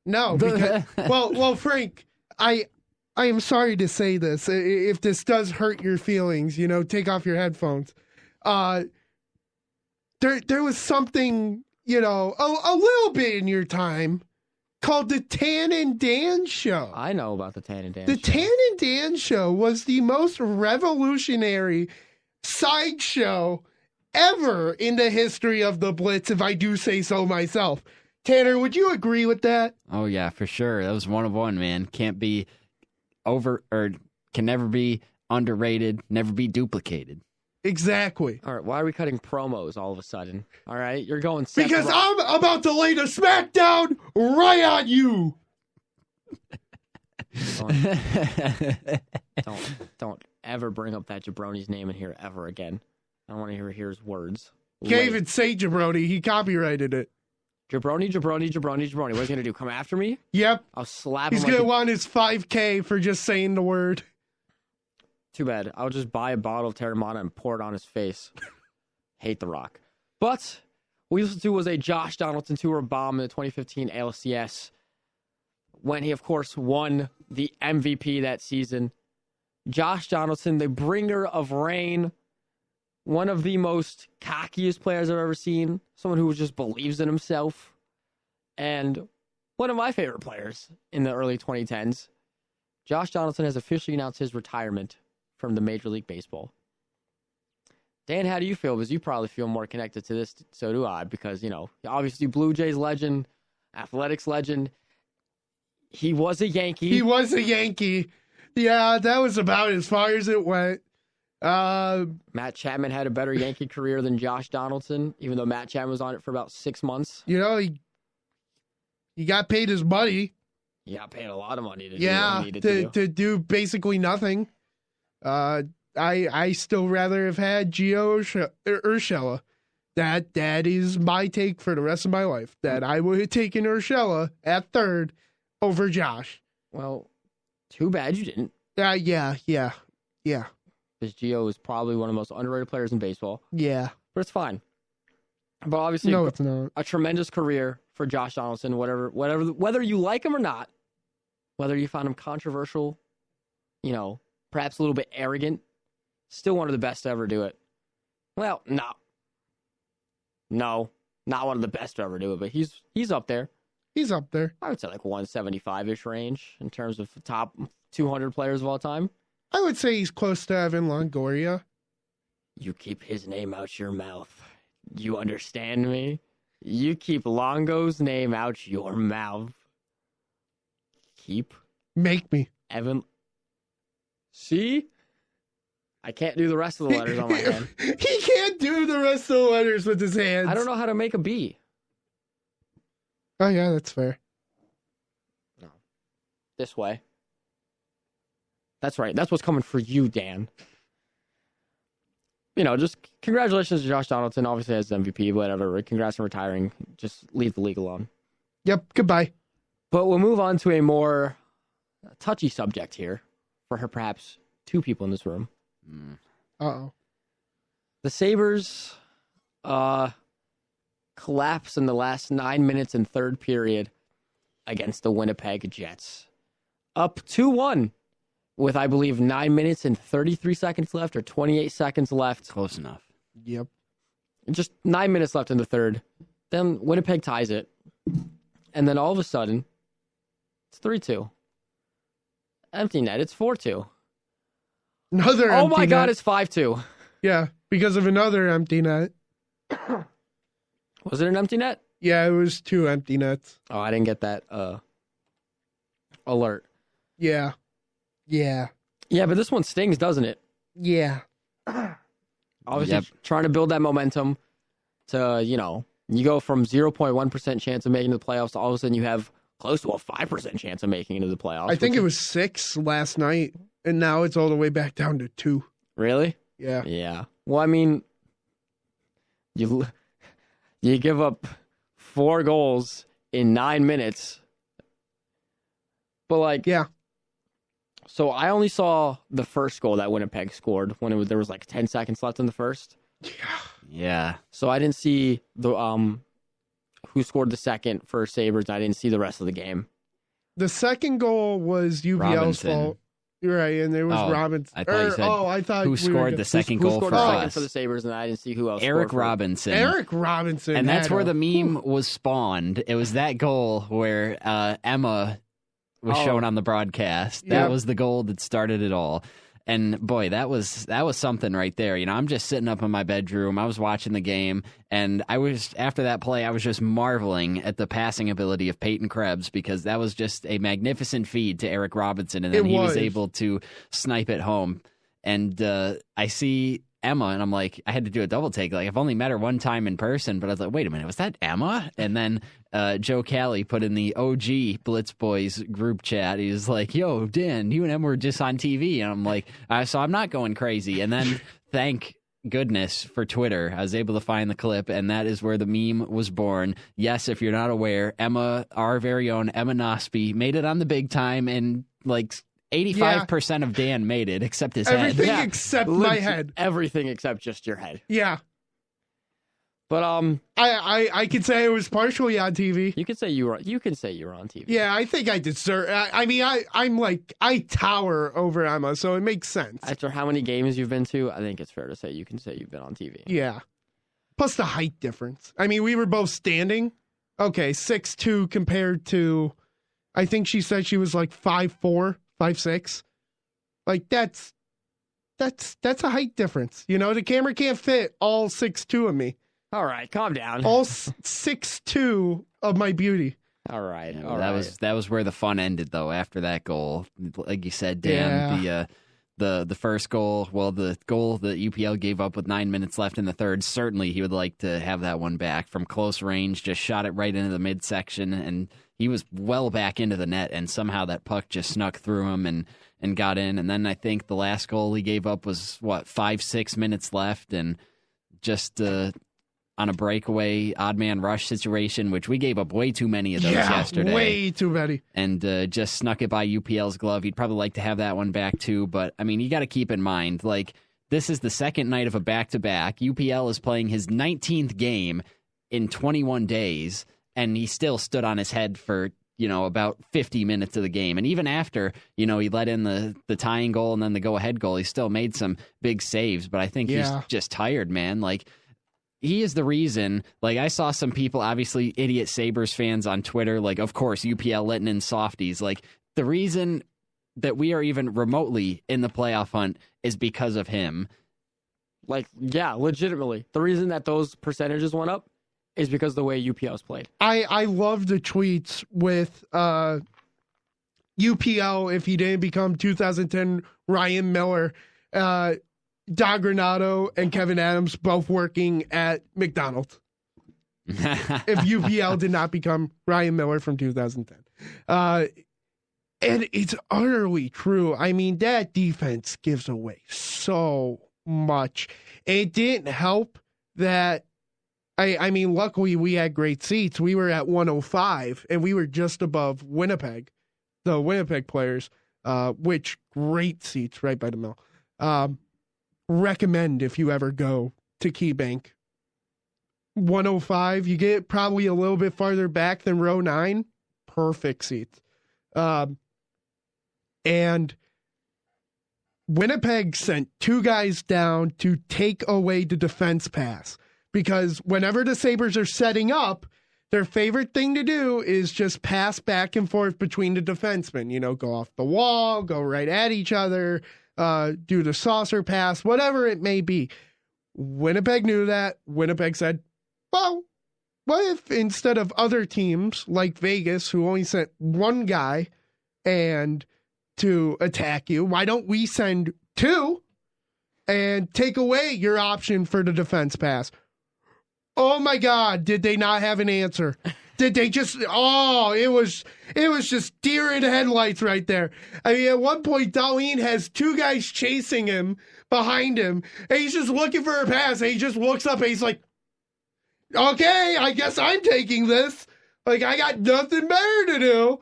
No, because, well, Frank, I am sorry to say this. If this does hurt your feelings, take off your headphones. There was something, a little bit in your time called the Tan and Dan Show. I know about the Tan and Dan Show. The Tan and Dan Show was the most revolutionary sideshow ever in the history of the Blitz, if I do say so myself. Tanner, would you agree with that? Oh, yeah, for sure. That was one of one, man. Can't be over, or can never be underrated, never be duplicated. Exactly. All right, why are we cutting promos all of a sudden? All right, you're going... Because I'm about to lay the smackdown right on you. Don't ever bring up that jabroni's name in here ever again. I don't want to hear his words. Can't even say jabroni. He copyrighted it. Jabroni. What is he going to do? Come after me? Yep. I'll slap him. He's going to want his $5,000 for just saying the word. Too bad. I'll just buy a bottle of Terramana and pour it on his face. Hate The Rock. But what we listened to was a Josh Donaldson tour bomb in the 2015 ALCS when he, of course, won the MVP that season. Josh Donaldson, the bringer of rain, one of the most cockiest players I've ever seen, someone who just believes in himself, and one of my favorite players in the early 2010s. Josh Donaldson has officially announced his retirement from the Major League Baseball. Dan, how do you feel? Because you probably feel more connected to this, so do I, because, obviously Blue Jays legend, Athletics legend. He was a Yankee. Yeah, that was about as far as it went. Matt Chapman had a better Yankee career than Josh Donaldson, even though Matt Chapman was on it for about 6 months. He got paid his money. He got paid a lot of money to do what he needed to do basically nothing. I still rather have had Gio Urshela. That is my take for the rest of my life. That I would have taken Urshela at third over Josh. Well, too bad you didn't. Yeah. Because Gio is probably one of the most underrated players in baseball. Yeah. But it's fine. But obviously, no, it's not. A tremendous career for Josh Donaldson, whether you like him or not, whether you find him controversial, perhaps a little bit arrogant, still one of the best to ever do it. Well, no, not one of the best to ever do it, but he's up there. He's up there. I would say like 175-ish range in terms of top 200 players of all time. I would say he's close to Evan Longoria. You keep his name out your mouth. You understand me? You keep Longo's name out your mouth. Make me. Evan. See? I can't do the rest of the letters on my hand. He can't do the rest of the letters with his hands. I don't know how to make a B. Oh, yeah, that's fair. No. This way. That's right. That's what's coming for you, Dan. Just congratulations to Josh Donaldson, obviously as MVP, whatever. Congrats on retiring. Just leave the league alone. Yep, goodbye. But we'll move on to a more touchy subject here for perhaps two people in this room. Uh-oh. The Sabres collapse in the last 9 minutes and third period against the Winnipeg Jets. Up 2-1 with, I believe, 9 minutes and 33 seconds left or 28 seconds left. Close enough. Yep. Just 9 minutes left in the third. Then Winnipeg ties it. And then all of a sudden, it's 3-2. Empty net, it's 4-2. Another Oh empty my God, net. it's 5-2. Yeah, because of another empty net. Was it an empty net? Yeah, it was 2 empty nets. Oh, I didn't get that alert. Yeah. Yeah, but this one stings, doesn't it? Yeah. Obviously, trying to build that momentum to, you go from 0.1% chance of making the playoffs to all of a sudden you have close to a 5% chance of making it into the playoffs. I think it was 6 last night, and now it's all the way back down to 2. Really? Yeah. Yeah. Well, I mean, you give up 4 goals in 9 minutes. But yeah. So I only saw the first goal that Winnipeg scored when there was 10 seconds left in the first. Yeah. So I didn't see the who scored the second for Sabres. I didn't see the rest of the game. The second goal was UBL's Robinson. fault. You're right, and there was Robinson. I thought you said I thought who scored the second Who goal scored for the second us? for the Sabres, and I didn't see who else. Eric scored for Robinson. Eric Robinson. And that's where the meme was spawned. It was that goal where Emma was shown on the broadcast. That was the goal that started it all. And boy, that was something right there. I'm just sitting up in my bedroom. I was watching the game, and after that play, I was just marveling at the passing ability of Peyton Krebs, because that was just a magnificent feed to Eric Robinson, and then he was able to snipe it home. And I see Emma, and I'm like, I had to do a double take. I've only met her one time in person, but I was like, wait a minute, was that Emma? And then Joe Cali put in the OG Blitz Boys group chat. He was like, yo, Dan, you and Emma were just on TV. And I'm like, so I'm not going crazy. And then thank goodness for Twitter, I was able to find the clip, and that is where the meme was born. Yes, if you're not aware, Emma, our very own Emma Nosby, made it on the big time, and 85% of Dan made it, except his head. Everything except my head. Everything except just your head. Yeah. But I could say it was partially on TV. You can say you were on TV. Yeah, I think I deserve. I tower over Emma, so it makes sense. After how many games you've been to, I think it's fair to say you can say you've been on TV. Yeah. Plus the height difference. I mean, we were both standing. Okay, 6'2" compared to, I think she said she was 5'4", 5'6". That's a height difference. The camera can't fit all 6'2" of me. All right, calm down. All 6'2" of my beauty. All right. Yeah, that was where the fun ended, though. After that goal, like you said, Dan, the first goal, the goal that UPL gave up with 9 minutes left in the third. Certainly, he would like to have that one back from close range. Just shot it right into the midsection, and he was well back into the net, and somehow that puck just snuck through him and got in. And then I think the last goal he gave up was 5-6 minutes left, and just on a breakaway odd man rush situation, which we gave up way too many of those yesterday. Way too many. And just snuck it by UPL's glove. He'd probably like to have that one back too. But, I mean, you got to keep in mind, this is the second night of a back-to-back. UPL is playing his 19th game in 21 days, and he still stood on his head for, about 50 minutes of the game. And even after, he let in the tying goal and then the go-ahead goal, he still made some big saves. But I think he's just tired, man. He is the reason. I saw some people, obviously idiot Sabres fans on Twitter, of course, UPL letting in softies. The reason that we are even remotely in the playoff hunt is because of him. Legitimately. The reason that those percentages went up is because of the way UPL's played. I love the tweets with UPL, if he didn't become 2010 Ryan Miller, Don Granato and Kevin Adams both working at McDonald's. If UPL did not become Ryan Miller from 2010. And it's utterly true. I mean, that defense gives away so much. And it didn't help that, I mean, luckily we had great seats. We were at 105, and we were just above Winnipeg, the Winnipeg players, which great seats right by the mill. Recommend if you ever go to KeyBank. 105. You get probably a little bit farther back than row 9. Perfect seats. And Winnipeg sent 2 guys down to take away the defense pass, because whenever the Sabres are setting up, their favorite thing to do is just pass back and forth between the defensemen. You know, go off the wall, go right at each other, do the saucer pass, whatever it may be. Winnipeg knew that. Winnipeg said, well, what if instead of other teams like Vegas, who only sent 1 guy and to attack you, why don't we send 2 and take away your option for the defense pass? Oh my God, did they not have an answer? Did they just, it was just deer in headlights right there. I mean, at one point, Dahlin has 2 guys chasing him behind him, and he's just looking for a pass, and he just looks up, and he's like, okay, I guess I'm taking this. Like, I got nothing better to do.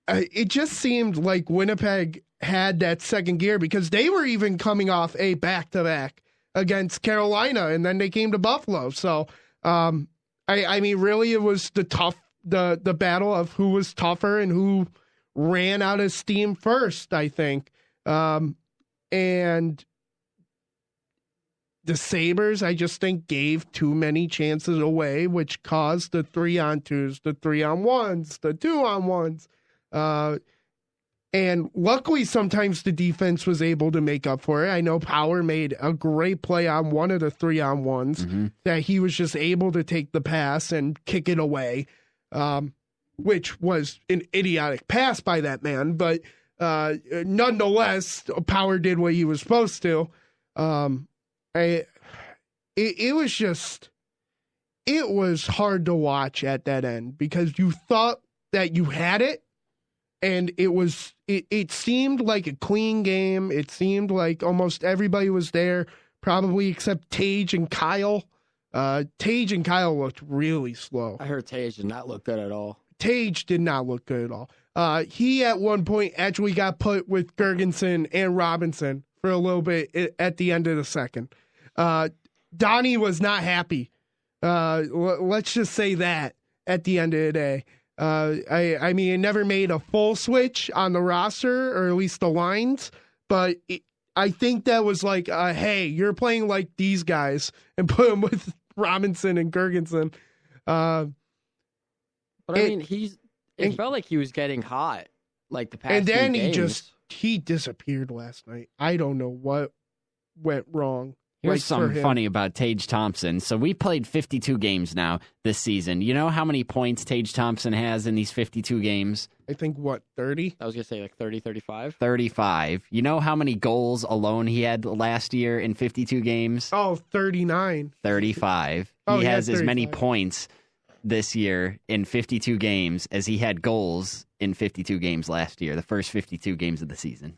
It just seemed like Winnipeg had that second gear, because they were even coming off a back-to-back against Carolina, and then they came to Buffalo. So, I mean, really, it was the battle of who was tougher and who ran out of steam first, I think. And the Sabres, I just think, gave too many chances away, which caused the 3-on-2s, the 3-on-1s, the 2-on-1s. And luckily, sometimes the defense was able to make up for it. I know Power made a great play on one of the 3-on-1s that he was just able to take the pass and kick it away, which was an idiotic pass by that man. But nonetheless, Power did what he was supposed to. It was hard to watch at that end, because you thought that you had it, and it seemed like a clean game. It seemed like almost everybody was there, probably except Tage and Kyle. Tage and Kyle looked really slow. I heard Tage did not look good at all. Tage did not look good at all. He at one point actually got put with Gergensen and Robinson for a little bit at the end of the second. Donnie was not happy. Let's just say that at the end of the day. I mean, it never made a full switch on the roster, or at least the lines, but I think that was like, hey, you're playing like these guys, and put them with Robinson and Gergensen. But I mean, it felt like he was getting hot, like the past and then few games. he disappeared last night. I don't know what went wrong. Here's something funny about Tage Thompson. So we played 52 games now this season. You know how many points Tage Thompson has in these 52 games? I think, 30? I was going to say like 30, 35. 35. You know how many goals alone he had last year in 52 games? Oh, 39. 35. Oh, he has as many 35. points this year in 52 games as he had goals in 52 games last year, the first 52 games of the season.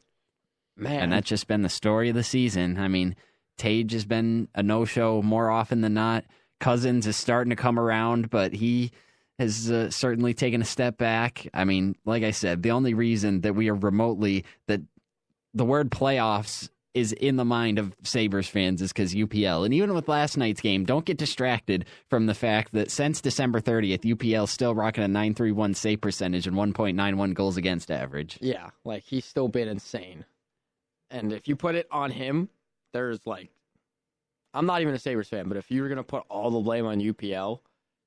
Man. And that's just been the story of the season. I mean, Tage has been a no-show more often than not. Cousins is starting to come around, but he has certainly taken a step back. I mean, like I said, the only reason that we are remotely, that the word playoffs is in the mind of Sabres fans is because UPL. And even with last night's game, don't get distracted from the fact that since December 30th, UPL still rocking a .931 save percentage and 1.91 goals against average. Yeah, like he's still been insane. And if you put it on him, there's like, I'm not even a Sabres fan, but if you were going to put all the blame on UPL,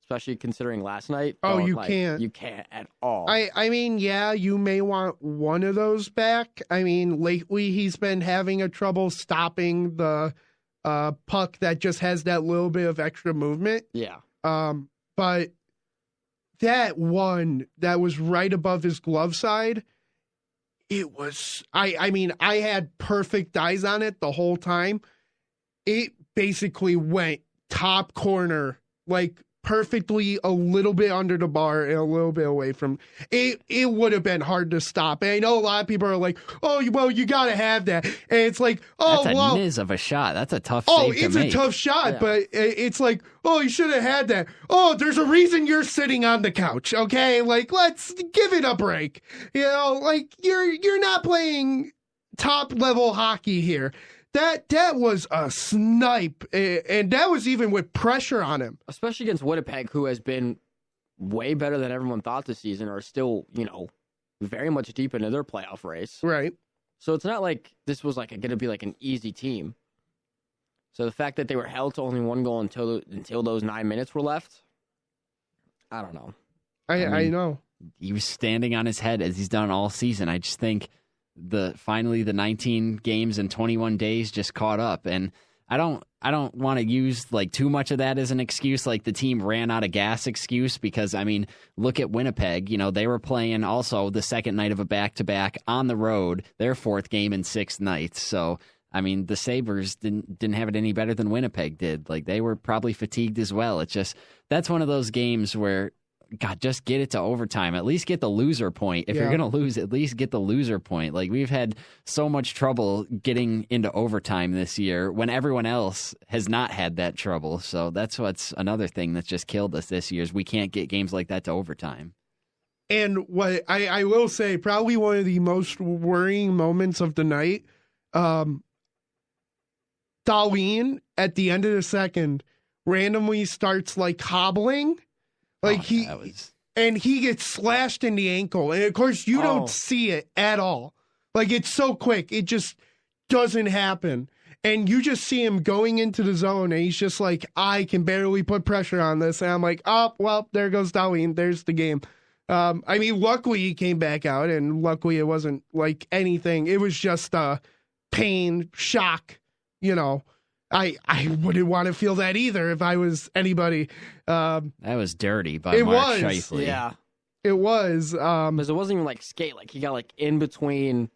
especially considering last night, you like, can't. You can't at all. I mean, yeah, you may want one of those back. I mean, lately he's been having a trouble stopping the puck that just has that little bit of extra movement. Yeah. But that one that was right above his glove side, it was, I mean, I had perfect eyes on it the whole time. It basically went top corner, like perfectly a little bit under the bar and a little bit away from it. It would have been hard to stop. And I know a lot of people are like, oh, well, you got to have that. And it's like, oh, that's well. a niz of a shot. That's a tough save to make. It's a tough shot, but it's like, oh, you should have had that. Oh, there's a reason you're sitting on the couch, okay? Like, let's give it a break. You know, like, you're not playing top-level hockey here. That was a snipe, and that was even with pressure on him. Especially against Winnipeg, who has been way better than everyone thought this season, or still, very much deep into their playoff race. Right. So it's not like this was going to be like an easy team. So the fact that they were held to only one goal until those 9 minutes were left, I don't know. I know. He was standing on his head as he's done all season. I just think finally the 19 games in 21 days just caught up, and I don't want to use too much of that as an excuse, like the team ran out of gas excuse, because look at Winnipeg. They were playing also the second night of a back-to-back on the road, their fourth game in 6 nights. So the Sabres didn't have it any better than Winnipeg did. They were probably fatigued as well. It's just, that's one of those games where, God, just get it to overtime. At least get the loser point. If you're going to lose, at least get the loser point. We've had so much trouble getting into overtime this year when everyone else has not had that trouble. So that's what's another thing that's just killed us this year, is we can't get games like that to overtime. And what I will say, probably one of the most worrying moments of the night, Darlene at the end of the second randomly starts hobbling. And he gets slashed in the ankle. And of course, you don't see it at all. It's so quick. It just doesn't happen. And you just see him going into the zone, and he's just I can barely put pressure on this. And I'm oh, well, there goes Darlene. There's the game. Luckily he came back out, and luckily it wasn't anything. It was just pain, shock, I wouldn't want to feel that either if I was anybody. That was dirty by Mark Scheifele. Yeah. It was. Because it wasn't even skate. He got in between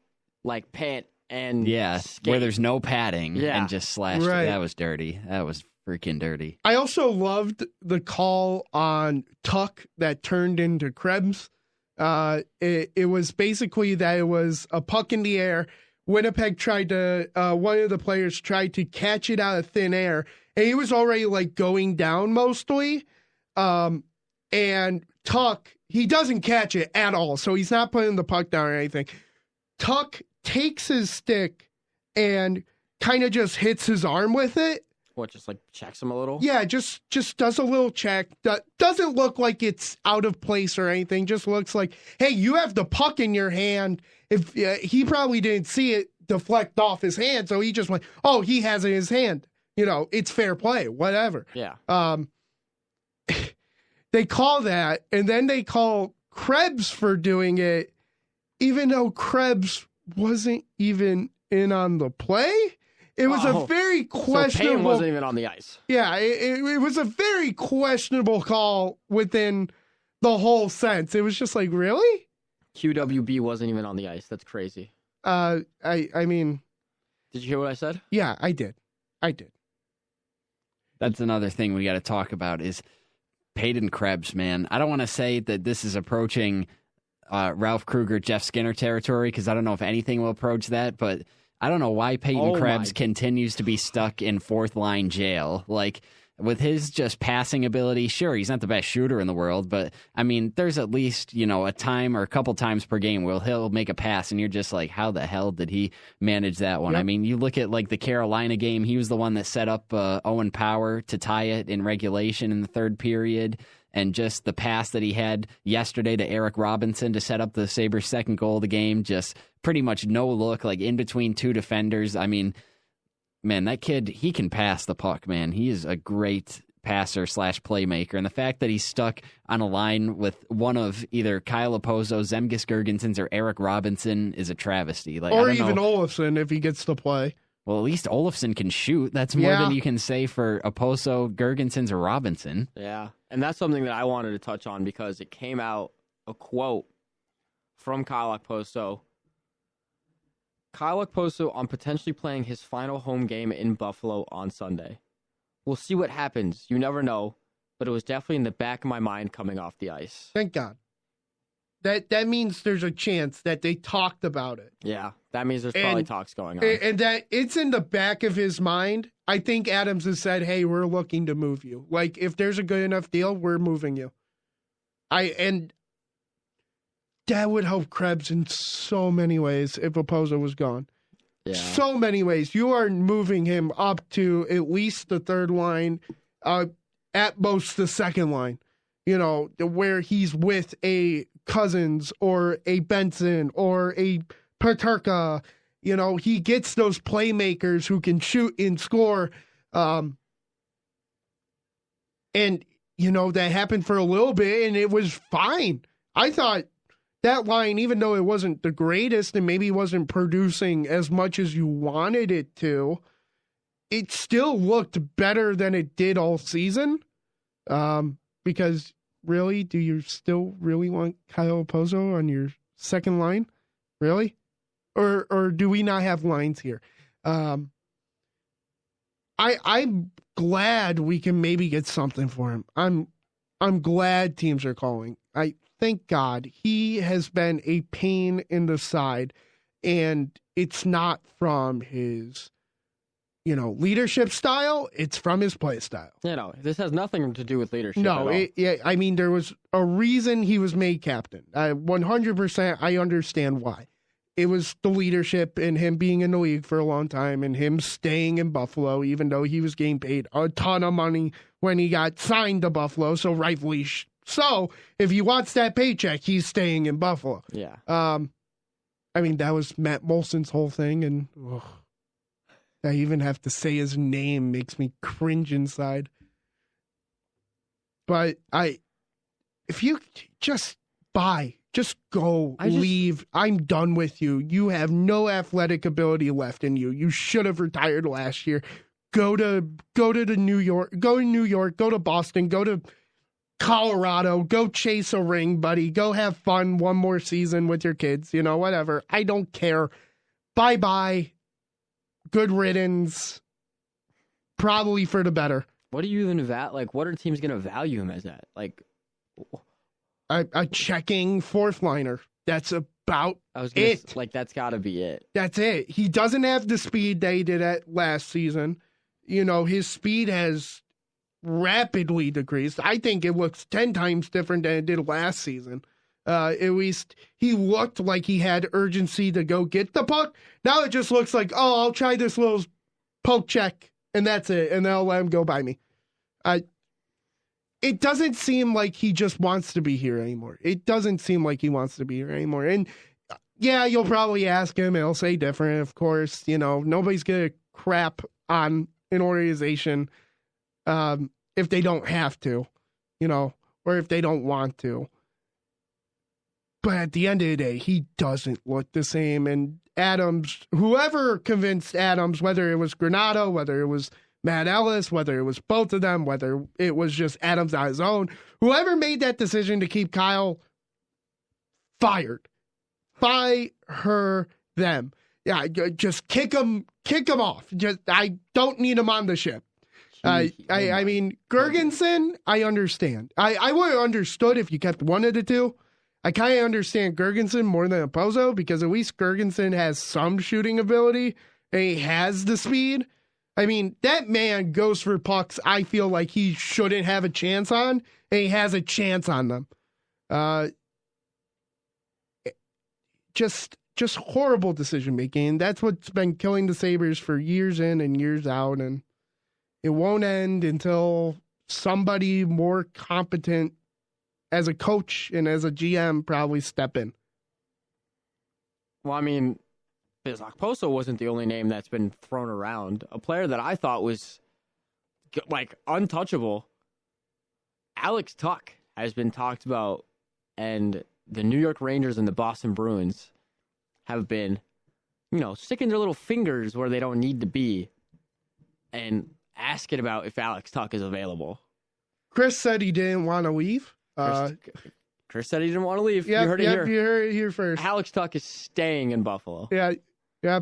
pant and skate. Where there's no padding and just slashed. Right. That was dirty. That was freaking dirty. I also loved the call on Tuck that turned into Krebs. It was basically that it was a puck in the air. Winnipeg tried to, one of the players tried to catch it out of thin air, and he was already going down mostly. And Tuck, he doesn't catch it at all, so he's not putting the puck down or anything. Tuck takes his stick and kind of just hits his arm with it. What, just checks him a little? Yeah, just does a little check. Doesn't look like it's out of place or anything. Just looks like, hey, you have the puck in your hand. If he probably didn't see it deflect off his hand, so he just went, oh, he has it in his hand. It's fair play, whatever. Yeah. They call that, and then they call Krebs for doing it, even though Krebs wasn't even in on the play. It was a very questionable. So Payne wasn't even on the ice. Yeah, it was a very questionable call within the whole sense. It was just really? QWB wasn't even on the ice. That's crazy. I mean, did you hear what I said? Yeah, I did. That's another thing we got to talk about is Peyton Krebs, man. I don't want to say that this is approaching Ralph Kruger, Jeff Skinner territory, because I don't know if anything will approach that, but I don't know why Peyton Krebs continues to be stuck in fourth line jail. With his just passing ability, sure, he's not the best shooter in the world, but there's at least, a time or a couple times per game where he'll make a pass and you're just how the hell did he manage that one? Yep. You look at the Carolina game, he was the one that set up Owen Power to tie it in regulation in the third period. And just the pass that he had yesterday to Eric Robinson to set up the Sabres' second goal of the game, just pretty much no look, in between two defenders. Man, that kid, he can pass the puck, man. He is a great passer / playmaker. And the fact that he's stuck on a line with one of either Kyle Oposo, Zemgus Girgensons, or Eric Robinson is a travesty. Or even Olofsson if he gets to play. Well, at least Olofsson can shoot. That's more than you can say for Oposo, Girgensons, or Robinson. Yeah, and that's something that I wanted to touch on because it came out, a quote from Kyle Okposo. Kyle Okposo on potentially playing his final home game in Buffalo on Sunday. We'll see what happens. You never know, but it was definitely in the back of my mind coming off the ice. Thank God. That means there's a chance that they talked about it. Yeah, that means there's probably talks going on. And that it's in the back of his mind. I think Adams has said, hey, we're looking to move you. If there's a good enough deal, we're moving you. And that would help Krebs in so many ways if Oposo was gone. so many ways. You are moving him up to at least the third line, at most the second line, where he's with a Cousins or a Benson or a Peterka. He gets those playmakers who can shoot and score. And, that happened for a little bit, and it was fine. I thought that line, even though it wasn't the greatest and maybe wasn't producing as much as you wanted it to, it still looked better than it did all season. Because, really, do you still really want Kyle Pozo on your second line? Really? Or do we not have lines here? I'm glad we can maybe get something for him. I'm glad teams are calling. Thank God. He has been a pain in the side, and it's not from his, leadership style. It's from his play style. This has nothing to do with leadership. No, there was a reason he was made captain. 100%, I understand why. It was the leadership and him being in the league for a long time and him staying in Buffalo, even though he was getting paid a ton of money when he got signed to Buffalo. So rightfully so, if he wants that paycheck, he's staying in Buffalo. Yeah. That was Matt Molson's whole thing, and I even have to say his name makes me cringe inside. But if you just go, leave. I'm done with you. You have no athletic ability left in you. You should have retired last year. Go to New York, go to Boston, go to Colorado, go chase a ring, buddy. Go have fun one more season with your kids, whatever. I don't care. Bye-bye. Good riddance. Probably for the better. What do you even what are teams going to value him as at? A checking fourth liner. That's about it. That's got to be it. That's it. He doesn't have the speed that he did at last season. His speed has rapidly decreased. I think it looks 10 times different than it did last season. At least he looked like he had urgency to go get the puck. Now it just looks like, I'll try this little poke check, and that's it, and then I'll let him go by me. It doesn't seem like he just wants to be here anymore. And yeah, you'll probably ask him, and he'll say different, of course. Nobody's going to crap on an organization if they don't have to, or if they don't want to. But at the end of the day, he doesn't look the same. And Adams, whoever convinced Adams, whether it was Granato, whether it was Matt Ellis, whether it was both of them, whether it was just Adams on his own, whoever made that decision to keep Kyle, fired. Fire them. Yeah, just kick him off. I don't need him on the ship. Gergensen, I understand. I would have understood if you kept one of the two. I kind of understand Gergensen more than Pozo because at least Gergensen has some shooting ability and he has the speed. That man goes for pucks I feel like he shouldn't have a chance on, and he has a chance on them. Just horrible decision making. That's what's been killing the Sabres for years in and years out, and it won't end until somebody more competent as a coach and as a GM probably step in. Well, Poso wasn't the only name that's been thrown around. A player that I thought was untouchable, Alex Tuch, has been talked about, and the New York Rangers and the Boston Bruins have been, sticking their little fingers where they don't need to be and asking about if Alex Tuch is available. Chris said he didn't want to leave. Chris said he didn't want to leave. Yep, you heard it here. You heard it here first. Alex Tuch is staying in Buffalo. Yeah.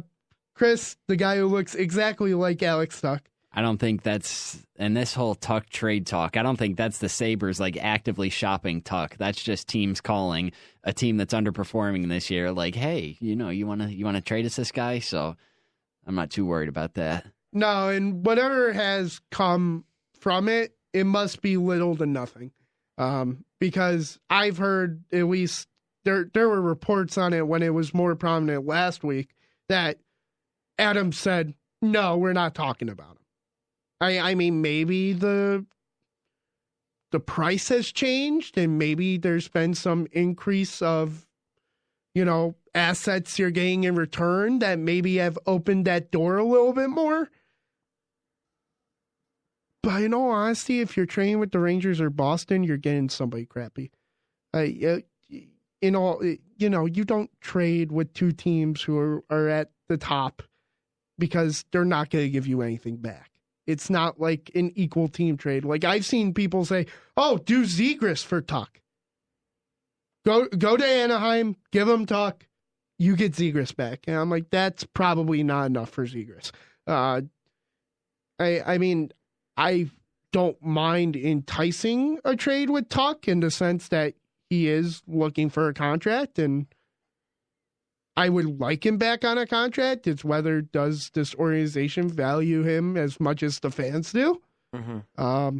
Chris, the guy who looks exactly like Alex Tuch. I don't think that's, and this whole Tuch trade talk, I don't think that's the Sabres actively shopping Tuch. That's just teams calling a team that's underperforming this year hey, you want to trade us this guy? So I'm not too worried about that. No, and whatever has come from it, it must be little to nothing. Because I've heard, at least there were reports on it when it was more prominent last week, that Adams said, no, we're not talking about him. I mean, maybe the price has changed and maybe there's been some increase of, assets you're getting in return that maybe have opened that door a little bit more. But in all honesty, if you're trading with the Rangers or Boston, you're getting somebody crappy. You don't trade with two teams who are at the top because they're not going to give you anything back. It's not like an equal team trade. Like I've seen people say, "Oh, do Zegras for Tuck. Go to Anaheim, give him Tuck, you get Zegras back." And I'm like, that's probably not enough for Zegras. I mean, I don't mind enticing a trade with Tuck in the sense that he is looking for a contract and I would like him back on a contract. It's whether does this organization value him as much as the fans do. Mm-hmm.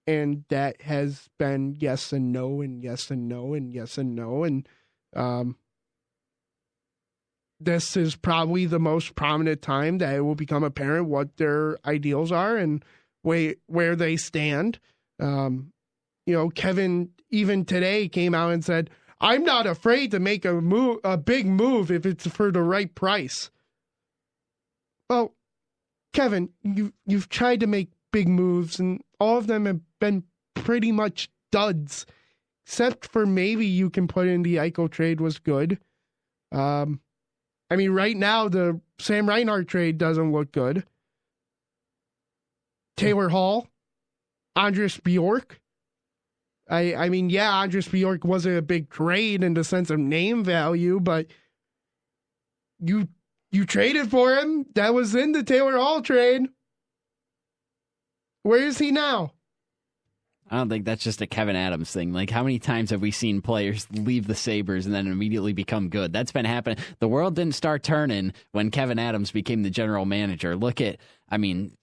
And that has been yes and no and yes and no and yes and no. And this is probably the most prominent time that it will become apparent what their ideals are and where they stand. Kevin even today came out and said, I'm not afraid to make a big move if it's for the right price. Well, Kevin, you've tried to make big moves, and all of them have been pretty much duds, except for maybe you can put in the Eichel trade was good. I mean, right now, the Sam Reinhart trade doesn't look good. Taylor Hall, Andres Bjork. I mean, yeah, Andres Bjork wasn't a big trade in the sense of name value, but you traded for him. That was in the Taylor Hall trade. Where is he now? I don't think that's just a Kevin Adams thing. Like, how many times have we seen players leave the Sabres and then immediately become good? That's been happening. The world didn't start turning when Kevin Adams became the general manager. Look at,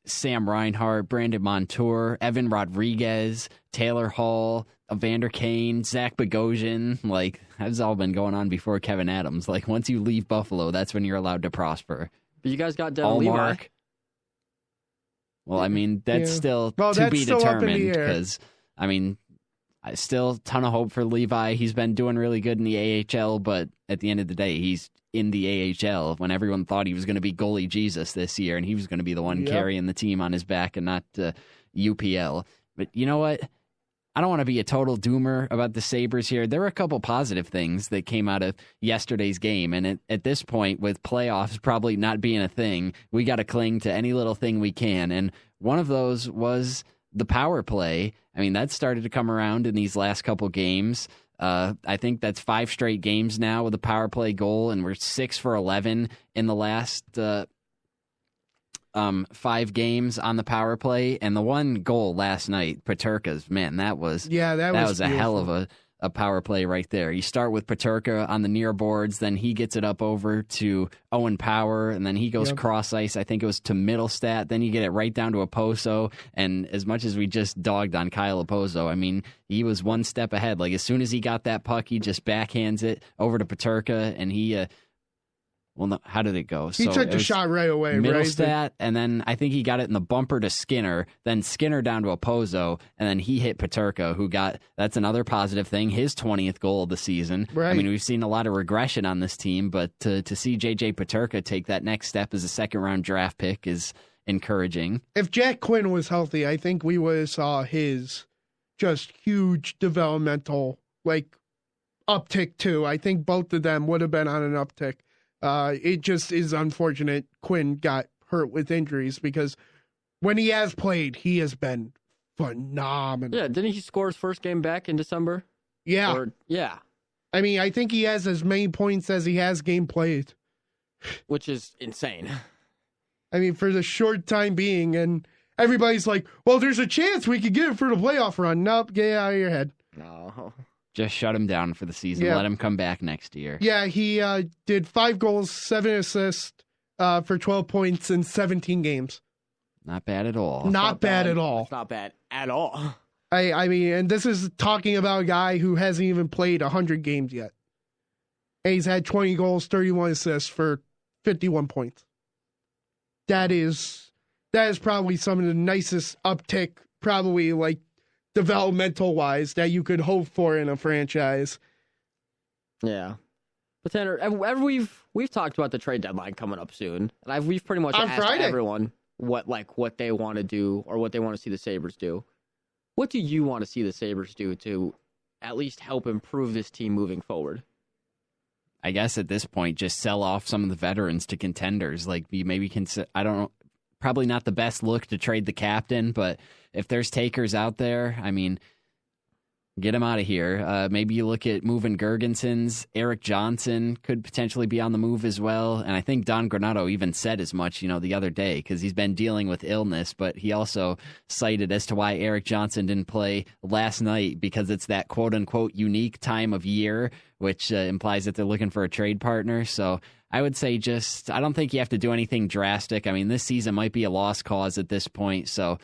Sam Reinhart, Brandon Montour, Evan Rodriguez, Taylor Hall, Evander Kane, Zach Bogosian. Like, that's all been going on before Kevin Adams. Like, once you leave Buffalo, that's when you're allowed to prosper. But you guys got Devin Levi. Well, that's still to be determined because, still a ton of hope for Levi. He's been doing really good in the AHL, but at the end of the day, he's in the AHL when everyone thought he was going to be goalie Jesus this year and he was going to be the one carrying the team on his back and not UPL. But you know what? I don't want to be a total doomer about the Sabres here. There were a couple positive things that came out of yesterday's game. And at this point, with playoffs probably not being a thing, we got to cling to any little thing we can. And one of those was the power play. That started to come around in these last couple games. I think that's 5 straight games now with a power play goal, and we're 6 for 11 in the last 5 games on the power play. And the one goal last night, Peterka's, man, that was a hell of a power play right there. You start with Peterka on the near boards, then he gets it up over to Owen Power, and then he goes cross ice. I think it was to Middlestat. Then you get it right down to Oposo. And as much as we just dogged on Kyle Oposo, he was one step ahead. Like, as soon as he got that puck, he just backhands it over to Peterka, and he how did it go? He took the shot right away, Middlestat, right? And then I think he got it in the bumper to Skinner, then Skinner down to Oposo, and then he hit Peterka, that's another positive thing, his 20th goal of the season. Right. We've seen a lot of regression on this team, but to see J.J. Peterka take that next step as a second-round draft pick is encouraging. If Jack Quinn was healthy, I think we would have saw his just huge developmental, uptick, too. I think both of them would have been on an uptick. It just is unfortunate Quinn got hurt with injuries because when he has played, he has been phenomenal. Yeah, didn't he score his first game back in December? Yeah. Yeah. I think he has as many points as he has game played. Which is insane. For the short time being, and everybody's like, well, there's a chance we could get him for the playoff run. Nope, get out of your head. No. Just shut him down for the season. Yeah. Let him come back next year. Yeah, he did 5 goals, 7 assists for 12 points in 17 games. Not bad at all. Not bad at all. It's not bad at all. And this is talking about a guy who hasn't even played 100 games yet. And he's had 20 goals, 31 assists for 51 points. that is probably some of the nicest uptick, probably like developmental wise, that you could hope for in a franchise. Yeah. But Tanner, we've talked about the trade deadline coming up soon, and we've pretty much on asked Friday. Everyone what they want to do or what they want to see the Sabres do. What do you want to see the Sabres do to at least help improve this team moving forward? I guess at this point, just sell off some of the veterans to contenders. Like, I don't know, probably not the best look to trade the captain, but if there's takers out there, I mean, get him out of here. Maybe you look at moving Gergensons. Eric Johnson could potentially be on the move as well. And I think Don Granato even said as much, the other day, because he's been dealing with illness. But he also cited as to why Eric Johnson didn't play last night, because it's that quote-unquote unique time of year, which implies that they're looking for a trade partner. So I would say I don't think you have to do anything drastic. I mean, this season might be a lost cause at this point. So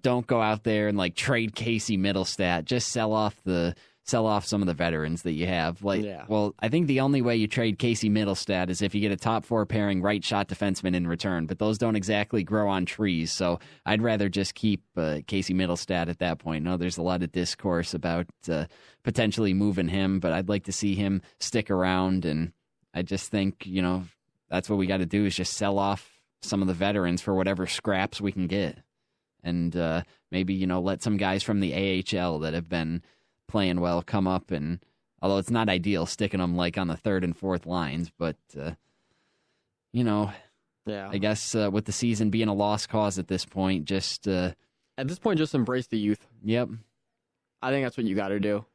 don't go out there and trade Casey Middlestat. Just sell off some of the veterans that you have. Well, I think the only way you trade Casey Middlestat is if you get a top 4 pairing right shot defenseman in return. But those don't exactly grow on trees. So I'd rather just keep Casey Middlestat at that point. No, there's a lot of discourse about potentially moving him, but I'd like to see him stick around. And I just think that's what we got to do, is just sell off some of the veterans for whatever scraps we can get. And maybe, let some guys from the AHL that have been playing well come up. And although it's not ideal sticking them on the 3rd and 4th lines, but, I guess with the season being a lost cause at this point, just... at this point, just embrace the youth. Yep. I think that's what you got to do.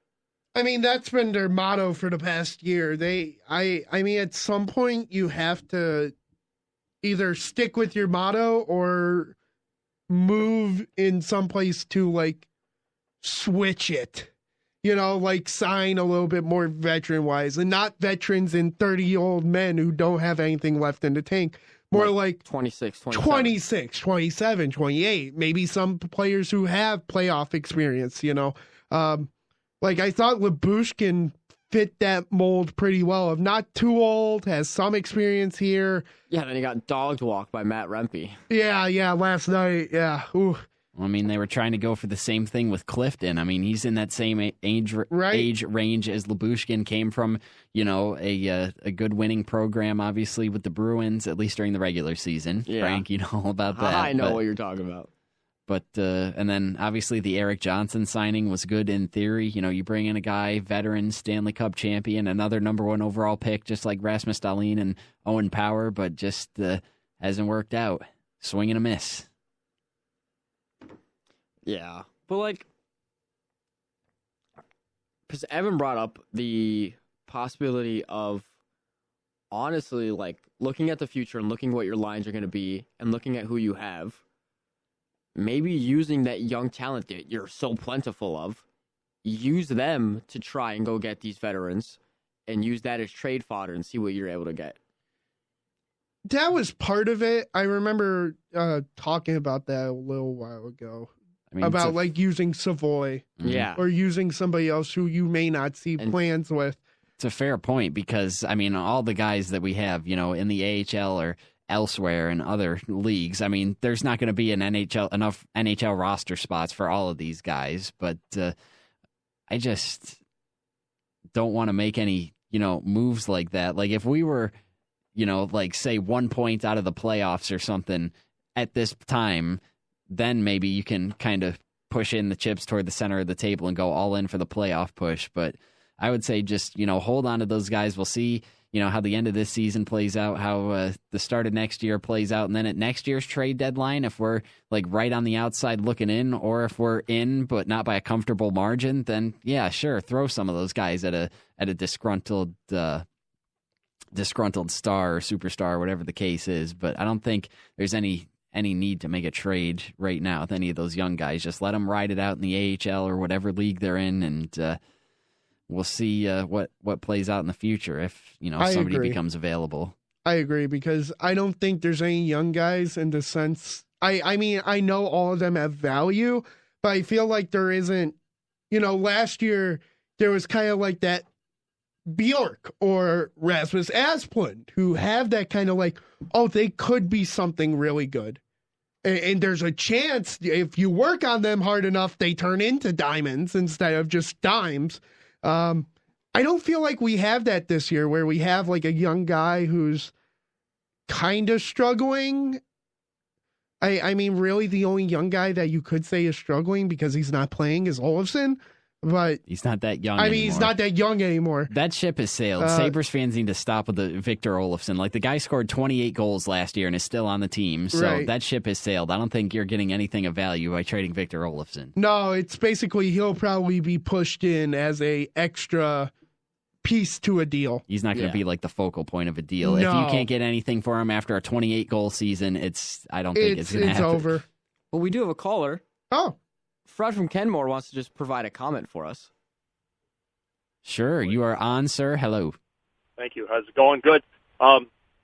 I mean, that's been their motto for the past year. I mean, at some point you have to either stick with your motto or move in some place to switch it, sign a little bit more veteran wise, and not veterans and 30-year-old men who don't have anything left in the tank. More like 26, 27, 28, maybe some players who have playoff experience, I thought Lyubushkin fit that mold pretty well, of not too old, has some experience here. Yeah, then he got dogged walked by Matt Rempe. Yeah, last night, yeah. Ooh. I mean, they were trying to go for the same thing with Clifton. I mean, he's in that same age range as Lyubushkin, came from, a good winning program, obviously, with the Bruins, at least during the regular season. Yeah. Frank, you know all about that. I know what you're talking about. But, and then obviously the Eric Johnson signing was good in theory. You bring in a guy, veteran, Stanley Cup champion, another number 1 overall pick, just like Rasmus Dahlin and Owen Power, but just hasn't worked out. Swing and a miss. Yeah. But because Evan brought up the possibility of, honestly, looking at the future and looking what your lines are going to be and looking at who you have, maybe using that young talent that you're so plentiful of, use them to try and go get these veterans and use that as trade fodder and see what you're able to get. That was part of it. I remember talking about that a little while ago. I mean, about using Savoy. Yeah. Or using somebody else who you may not see plans with. It's a fair point, because, I mean, all the guys that we have, in the AHL or elsewhere in other leagues, I mean, there's not going to be enough NHL roster spots for all of these guys, but I just don't want to make any, moves like that. If we were, say 1 point out of the playoffs or something at this time, then maybe you can kind of push in the chips toward the center of the table and go all in for the playoff push. But I would say just, hold on to those guys. We'll see, how the end of this season plays out, how the start of next year plays out. And then at next year's trade deadline, if we're right on the outside looking in, or if we're in, but not by a comfortable margin, then yeah, sure. Throw some of those guys at a disgruntled star or superstar, whatever the case is. But I don't think there's any need to make a trade right now with any of those young guys. Just let them ride it out in the AHL or whatever league they're in, and we'll see what plays out in the future if somebody becomes available. I agree, because I don't think there's any young guys in the sense. I mean, I know all of them have value, but I feel like there isn't. Last year there was kind of that Bjork or Rasmus Asplund, who have that kind of like, oh, they could be something really good. And there's a chance if you work on them hard enough, they turn into diamonds instead of just dimes. I don't feel like we have that this year where we have like a young guy who's kind of struggling. I mean, really the only young guy that you could say is struggling because he's not playing is Olofsson. But he's not that young anymore. He's not that young anymore. That ship has sailed. Sabres fans need to stop with the Victor Olofsson. Like, the guy scored 28 goals last year and is still on the team. So that ship has sailed. I don't think you're getting anything of value by trading Victor Olofsson. No, it's basically he'll probably be pushed in as a extra piece to a deal. He's not going to be like the focal point of a deal. No. If you can't get anything for him after a 28-goal season, I don't think it's going to happen. It's over. Well, we do have a caller. Oh. Fred from Kenmore wants to just provide a comment for us. Sure, you are on, sir. Hello. Thank you. How's it going? Good.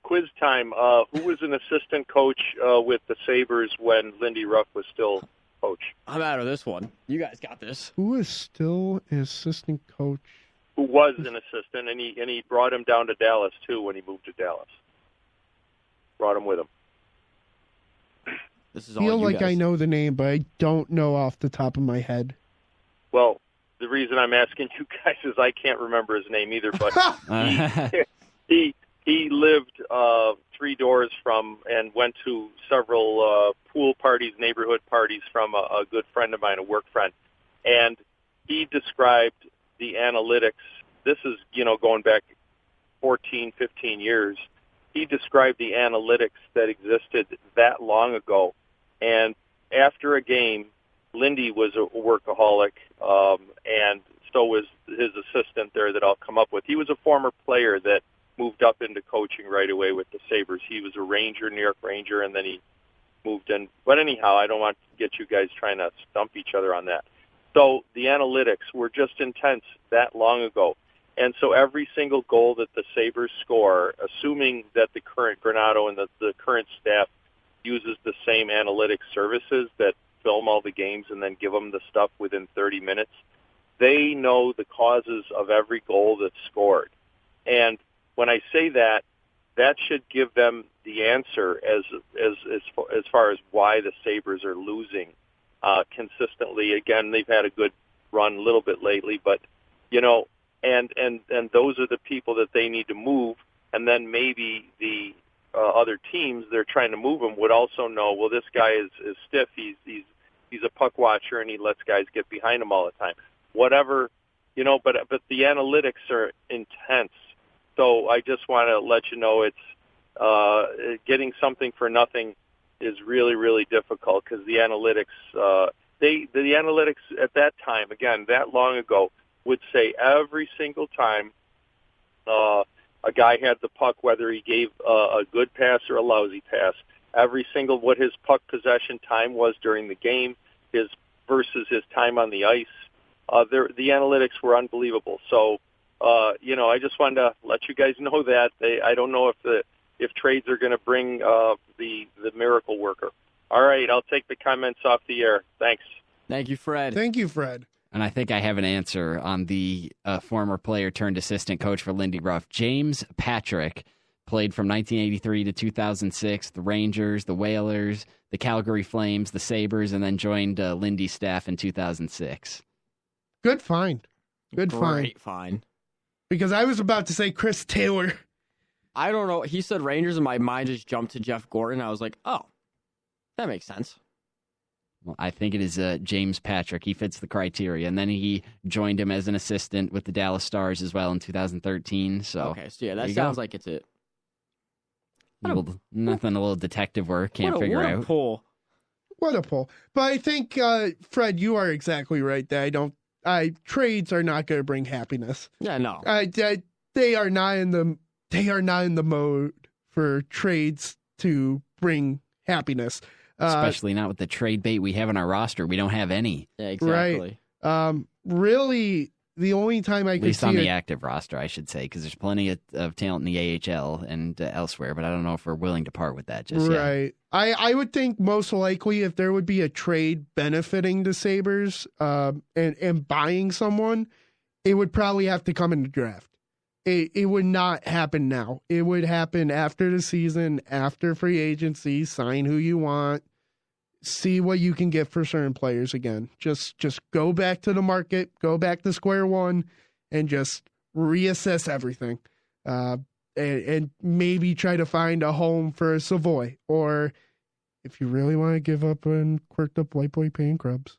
Quiz time. Who was an assistant coach with the Sabres when Lindy Ruff was still coach? I'm out of this one. You guys got this. Who is still an assistant coach? Who was an assistant, and he brought him down to Dallas, too, when he moved to Dallas. Brought him with him. This is I feel like I know the name, but I don't know off the top of my head. Well, the reason I'm asking you guys is I can't remember his name either, but he lived 3 doors from and went to several pool parties, neighborhood parties from a good friend of mine, a work friend. And he described the analytics. This is, going back 14, 15 years. He described the analytics that existed that long ago. And after a game, Lindy was a workaholic, and so was his assistant there that I'll come up with. He was a former player that moved up into coaching right away with the Sabres. He was a Ranger, New York Ranger, and then he moved in. But anyhow, I don't want to get you guys trying to stump each other on that. So the analytics were just intense that long ago. And so every single goal that the Sabres score, assuming that the current Granato and the current staff uses the same analytics services that film all the games and then give them the stuff within 30 minutes, they know the causes of every goal that's scored. And when I say that, that should give them the answer as far as why the Sabres are losing consistently. Again, they've had a good run a little bit lately, but and those are the people that they need to move, and then maybe the other teams they're trying to move him would also know, well, this guy is stiff, he's a puck watcher, and he lets guys get behind him all the time. Whatever, but the analytics are intense. So I just want to let you know it's getting something for nothing is really, really difficult because the analytics, the analytics at that time, again, that long ago, would say every single time a guy had the puck, whether he gave a good pass or a lousy pass, every single what his puck possession time was during the game, his versus his time on the ice. The analytics were unbelievable. So, I just wanted to let you guys know that. I don't know if trades are going to bring the miracle worker. All right, I'll take the comments off the air. Thanks. Thank you, Fred. Thank you, Fred. And I think I have an answer on the former player turned assistant coach for Lindy Ruff. James Patrick played from 1983 to 2006, the Rangers, the Whalers, the Calgary Flames, the Sabres, and then joined Lindy's staff in 2006. Good find. Great find. Because I was about to say Chris Taylor. I don't know. He said Rangers, and my mind just jumped to Jeff Gordon. I was like, oh, that makes sense. Well, I think it is James Patrick. He fits the criteria. And then he joined him as an assistant with the Dallas Stars as well in 2013. So okay, so yeah, that sounds like it's it. Nothing, a little detective work. Can't figure out. What a pull. But I think, Fred, you are exactly right. That trades are not going to bring happiness. Yeah, no. They are not in the mode for trades to bring happiness. Especially not with the trade bait we have on our roster. We don't have any. Yeah, exactly. Right. Really, the only time I could see... At least on the active roster, I should say, because there's plenty of talent in the AHL and elsewhere, but I don't know if we're willing to part with that just yet. Right. I would think most likely if there would be a trade benefiting the Sabres and buying someone, it would probably have to come in the draft. it would not happen now. It would happen after the season, after free agency, sign who you want, see what you can get for certain players again. Just go back to the market, go back to square one, and just reassess everything. And maybe try to find a home for a Savoy. Or if you really want to give up on quirked up white boy paint grubs,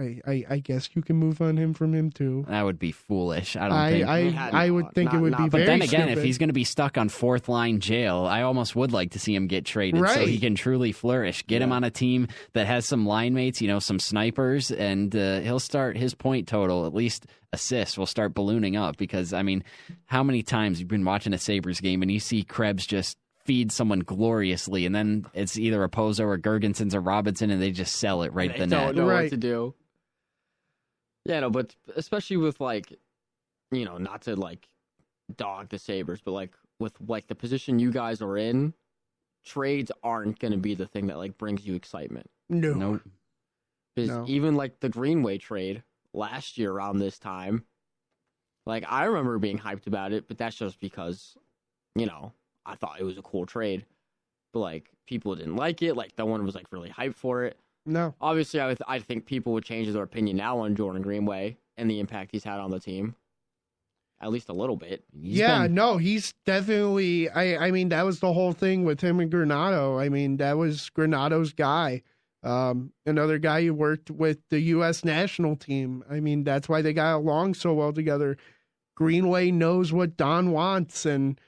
I guess you can move on him from him too. That would be foolish. I would think it would be very But then again, stupid. if he's going to be stuck on fourth line jail, I almost would like to see him get traded so he can truly flourish. Get him on a team that has some line mates, some snipers, and he'll start his point total, at least assists, will start ballooning up. Because, I mean, how many times you've been watching a Sabres game and you see Krebs just feed someone gloriously, and then it's either a Pozo or Gergensons or Robinson, and they just sell it right at the net. They don't know what to do. Yeah, no, but especially with, not to, dog the Sabres, but, with, the position you guys are in, trades aren't going to be the thing that, brings you excitement. No. Nope. Because even, the Greenway trade last year around this time, I remember being hyped about it, but that's just because, I thought it was a cool trade. But, people didn't like it. No one was, really hyped for it. No. Obviously, I think people would change their opinion now on Jordan Greenway and the impact he's had on the team. At least a little bit. He's definitely... I mean, that was the whole thing with him and Granato. I mean, that was Granato's guy. Another guy who worked with the U.S. national team. I mean, that's why they got along so well together. Greenway knows what Don wants, and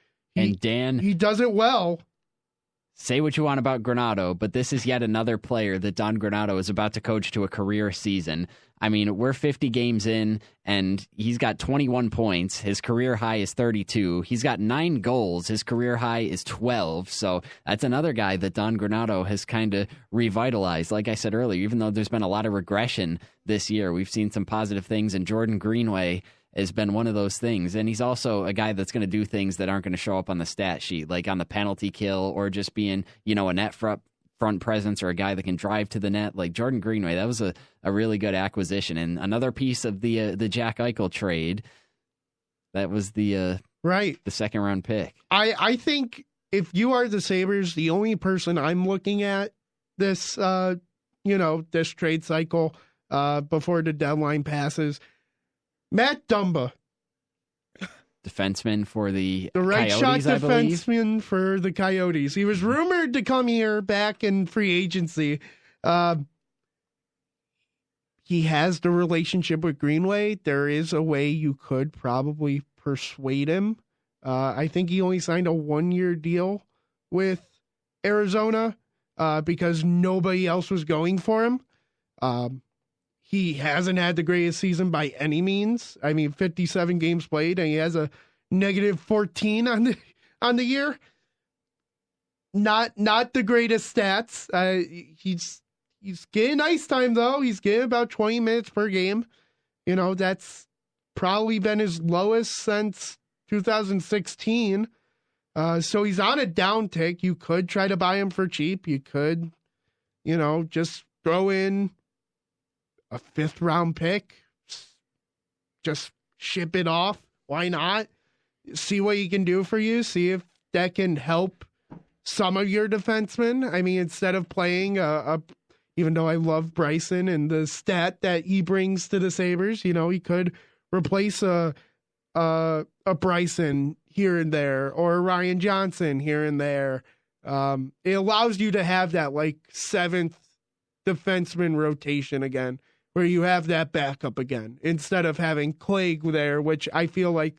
Dan... he does it well. Say what you want about Granato, but this is yet another player that Don Granato is about to coach to a career season. I mean, we're 50 games in, and he's got 21 points. His career high is 32. He's got 9 goals. His career high is 12. So that's another guy that Don Granato has kind of revitalized. Like I said earlier, even though there's been a lot of regression this year, we've seen some positive things, and Jordan Greenway has been one of those things. And he's also a guy that's going to do things that aren't going to show up on the stat sheet, like on the penalty kill or just being, a net front presence or a guy that can drive to the net. Like Jordan Greenway, that was a really good acquisition. And another piece of the Jack Eichel trade, that was the second round pick. I think if you are the Sabres, the only person I'm looking at this, this trade cycle before the deadline passes, Matt Dumba, defenseman for the right Coyotes, shot I believe. defenseman for the Coyotes. He was rumored to come here back in free agency. He has the relationship with Greenway. There is a way you could probably persuade him. I think he only signed a 1-year deal with Arizona because nobody else was going for him. He hasn't had the greatest season by any means. I mean, 57 games played, and he has a -14 on the year. Not the greatest stats. He's getting ice time though. He's getting about 20 minutes per game. That's probably been his lowest since 2016. So he's on a downtick. You could try to buy him for cheap. You could, just throw in a 5th round pick, just ship it off. Why not? See what he can do for you. See if that can help some of your defensemen. I mean, instead of playing even though I love Bryson and the stat that he brings to the Sabres, he could replace a Bryson here and there or a Ryan Johnson here and there. It allows you to have that 7th defenseman rotation again, where you have that backup again, instead of having Clegg there, which I feel like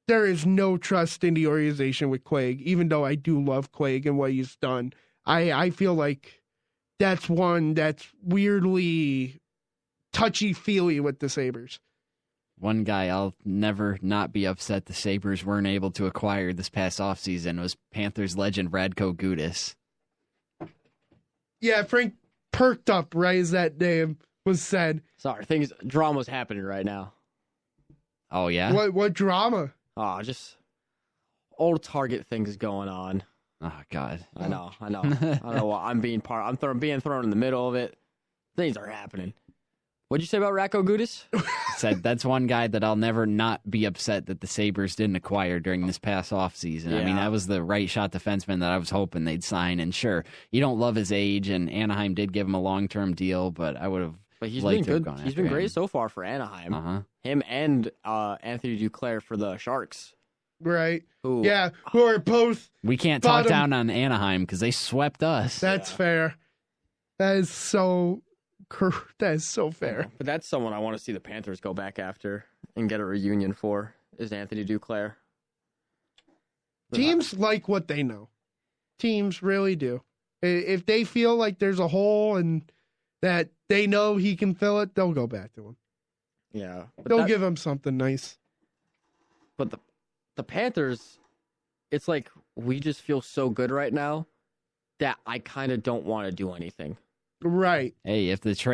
there is no trust in the organization with Clegg, even though I do love Clegg and what he's done. I feel like that's one that's weirdly touchy-feely with the Sabres. One guy I'll never not be upset the Sabres weren't able to acquire this past offseason was Panthers legend Radko Gudas. Yeah, Frank perked up right as that name was said. Sorry, drama's happening right now. Oh, yeah? What drama? Oh, just old Target things going on. Oh, God. I know. I don't know what I'm being thrown in the middle of it. Things are happening. What'd you say about Racco Gudis? Said that's one guy that I'll never not be upset that the Sabres didn't acquire during this past offseason. Yeah. I mean, that was the right shot defenseman that I was hoping they'd sign. And sure, you don't love his age, and Anaheim did give him a long-term deal, but I would have But he's liked been to have good. gone He's after been great him. so far for Anaheim. Uh-huh. Him and Anthony Duclair for the Sharks. Right. Who, Yeah, who are both. We can't talk Bottom- down on Anaheim because they swept us. That's fair. That is so fair. But that's someone I want to see the Panthers go back after and get a reunion for, is Anthony Duclair. Teams like what they know. Teams really do. If they feel like there's a hole and that they know he can fill it, they'll go back to him. Yeah. They'll give him something nice. But the Panthers, it's like we just feel so good right now that I kind of don't want to do anything. Right. Hey, if it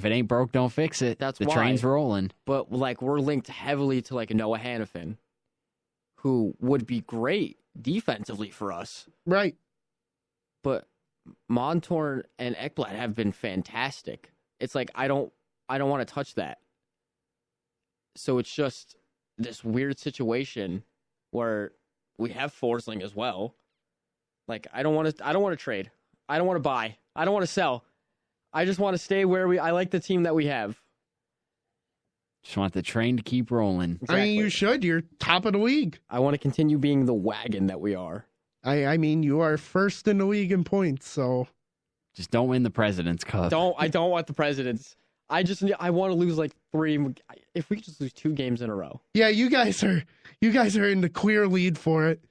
ain't broke, don't fix it. That's the why. train's rolling. But like we're linked heavily to like Noah Hannafin, who would be great defensively for us. Right. But Montour and Ekblad have been fantastic. It's like I don't want to touch that. So it's just this weird situation where we have Forsling as well. Like I don't want to trade. I don't want to buy. I don't want to sell. I just want to stay where I like the team that we have. Just want the train to keep rolling. I mean, you should. You're top of the league. I want to continue being the wagon that we are. I mean, you are first in the league in points, so. Just don't win the President's Cup. I don't want the Presidents. I want to lose like 3. If we could just lose 2 games in a row. Yeah, you guys are in the clear lead for it.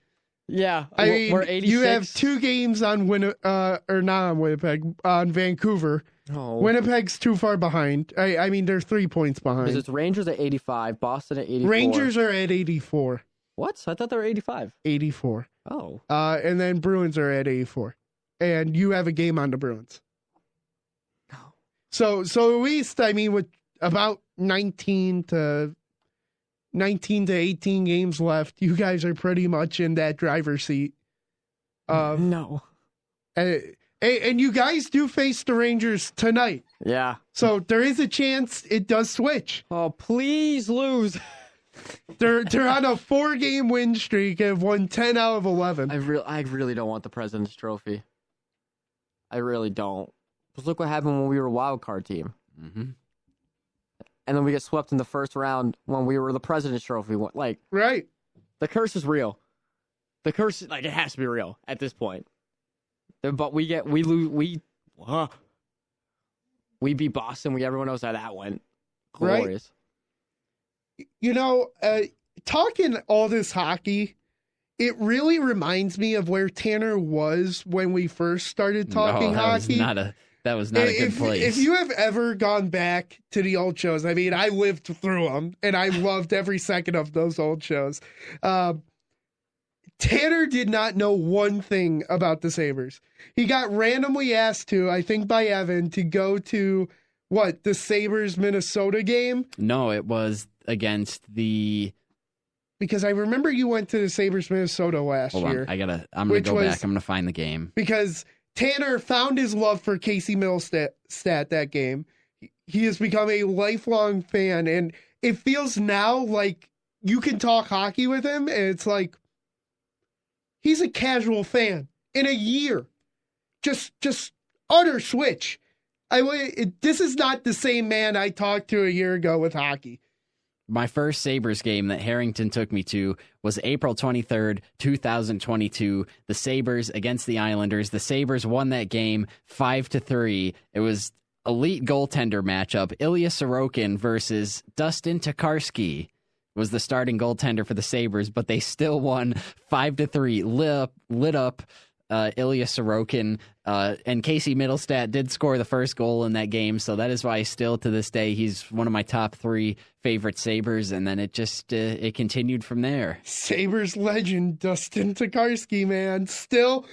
Yeah, I mean, we're 86. you have 2 games on on Vancouver. Oh. Winnipeg's too far behind. I mean, they're 3 points behind. Because it's Rangers at 85, Boston at 84. Rangers are at 84. What? I thought they were 85. 84. Oh. And then Bruins are at 84. And you have a game on the Bruins. So at least, I mean, with about 19 to 18 games left, you guys are pretty much in that driver's seat. No. And you guys do face the Rangers tonight. Yeah. So there is a chance it does switch. Oh, please lose. They're on a 4-game win streak and have won 10 out of 11. I really don't want the President's Trophy. I really don't. Because look what happened when we were a wild card team. Mm-hmm. And then we get swept in the first round when we were the President's Trophy. Like, Right. the curse is real. The curse, like, it has to be real at this point. But we beat Boston. Everyone knows how that went. Glorious. Right. You know, talking all this hockey, it really reminds me of where Tanner was when we first started talking hockey. That was not a good place. If you have ever gone back to the old shows, I mean, I lived through them, and I loved every second of those old shows. Tanner did not know one thing about the Sabres. He got randomly asked to, I think by Evan, to go to, the Sabres-Minnesota game? No, it was against the... Because I remember you went to the Sabres-Minnesota last year. I'm going to go back. I'm going to find the game. Because Tanner found his love for Casey Middlestat that game. He has become a lifelong fan, and it feels now like you can talk hockey with him, and it's like he's a casual fan in a year. Just utter switch. This is not the same man I talked to a year ago with hockey. My first Sabres game that Harrington took me to was April 23rd, 2022. The Sabres against the Islanders. The Sabres won that game 5-3. It was elite goaltender matchup. Ilya Sorokin versus Dustin Tokarski was the starting goaltender for the Sabres, but they still won 5-3. Lit up Ilya Sorokin, and Casey Middlestat did score the first goal in that game, so that is why still to this day he's one of my top 3 favorite Sabres, and then it just it continued from there. Sabres legend Dustin Tokarski, man, still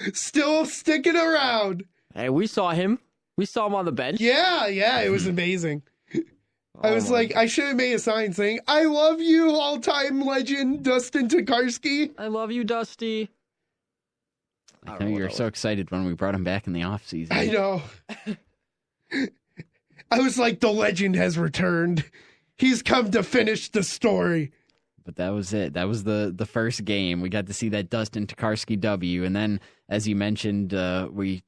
sticking around. Hey, we saw him. We saw him on the bench. Yeah, it was amazing. I was like, I should have made a sign saying, "I love you, all-time legend Dustin Tokarski." I love you, Dusty. I know you were so excited when we brought him back in the offseason. I know. I was like, the legend has returned. He's come to finish the story. But that was it. That was the first game. We got to see that Dustin Tokarski W. And then, as you mentioned, me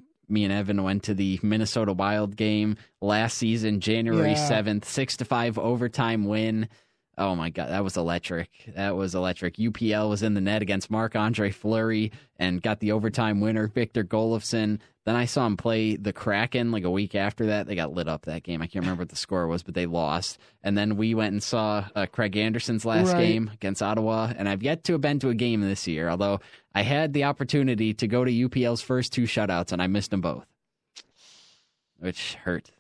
and Evan went to the Minnesota Wild game last season, January 7th, 6-5 overtime win. Oh my God, that was electric. UPL was in the net against Marc-Andre Fleury and got the overtime winner, Victor Golofsson. Then I saw him play the Kraken like a week after that. They got lit up that game. I can't remember what the score was, but they lost. And then we went and saw Craig Anderson's last game against Ottawa. And I've yet to have been to a game this year, although I had the opportunity to go to UPL's first 2 shutouts, and I missed them both, which hurt.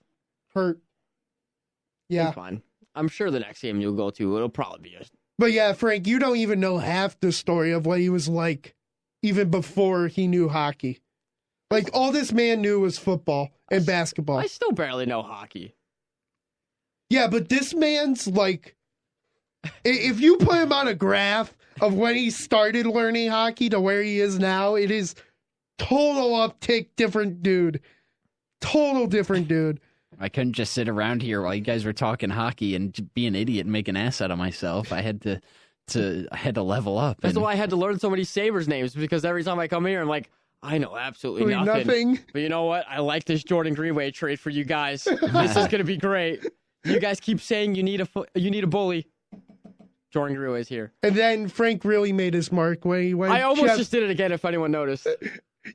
Yeah. It's fine. I'm sure the next game you'll go to, it'll probably be just. But yeah, Frank, you don't even know half the story of what he was like even before he knew hockey. Like, all this man knew was football and basketball. I still barely know hockey. Yeah, but this man's like, if you put him on a graph of when he started learning hockey to where he is now, it is total uptick, different dude. Total different dude. I couldn't just sit around here while you guys were talking hockey and be an idiot and make an ass out of myself. I had to level up. That's why I had to learn so many Sabres names, because every time I come here, I'm like, I know absolutely nothing. But you know what? I like this Jordan Greenway trade for you guys. This is going to be great. You guys keep saying you need a bully. Jordan Greenway's here. And then Frank really made his mark when he went. I almost just did it again, if anyone noticed.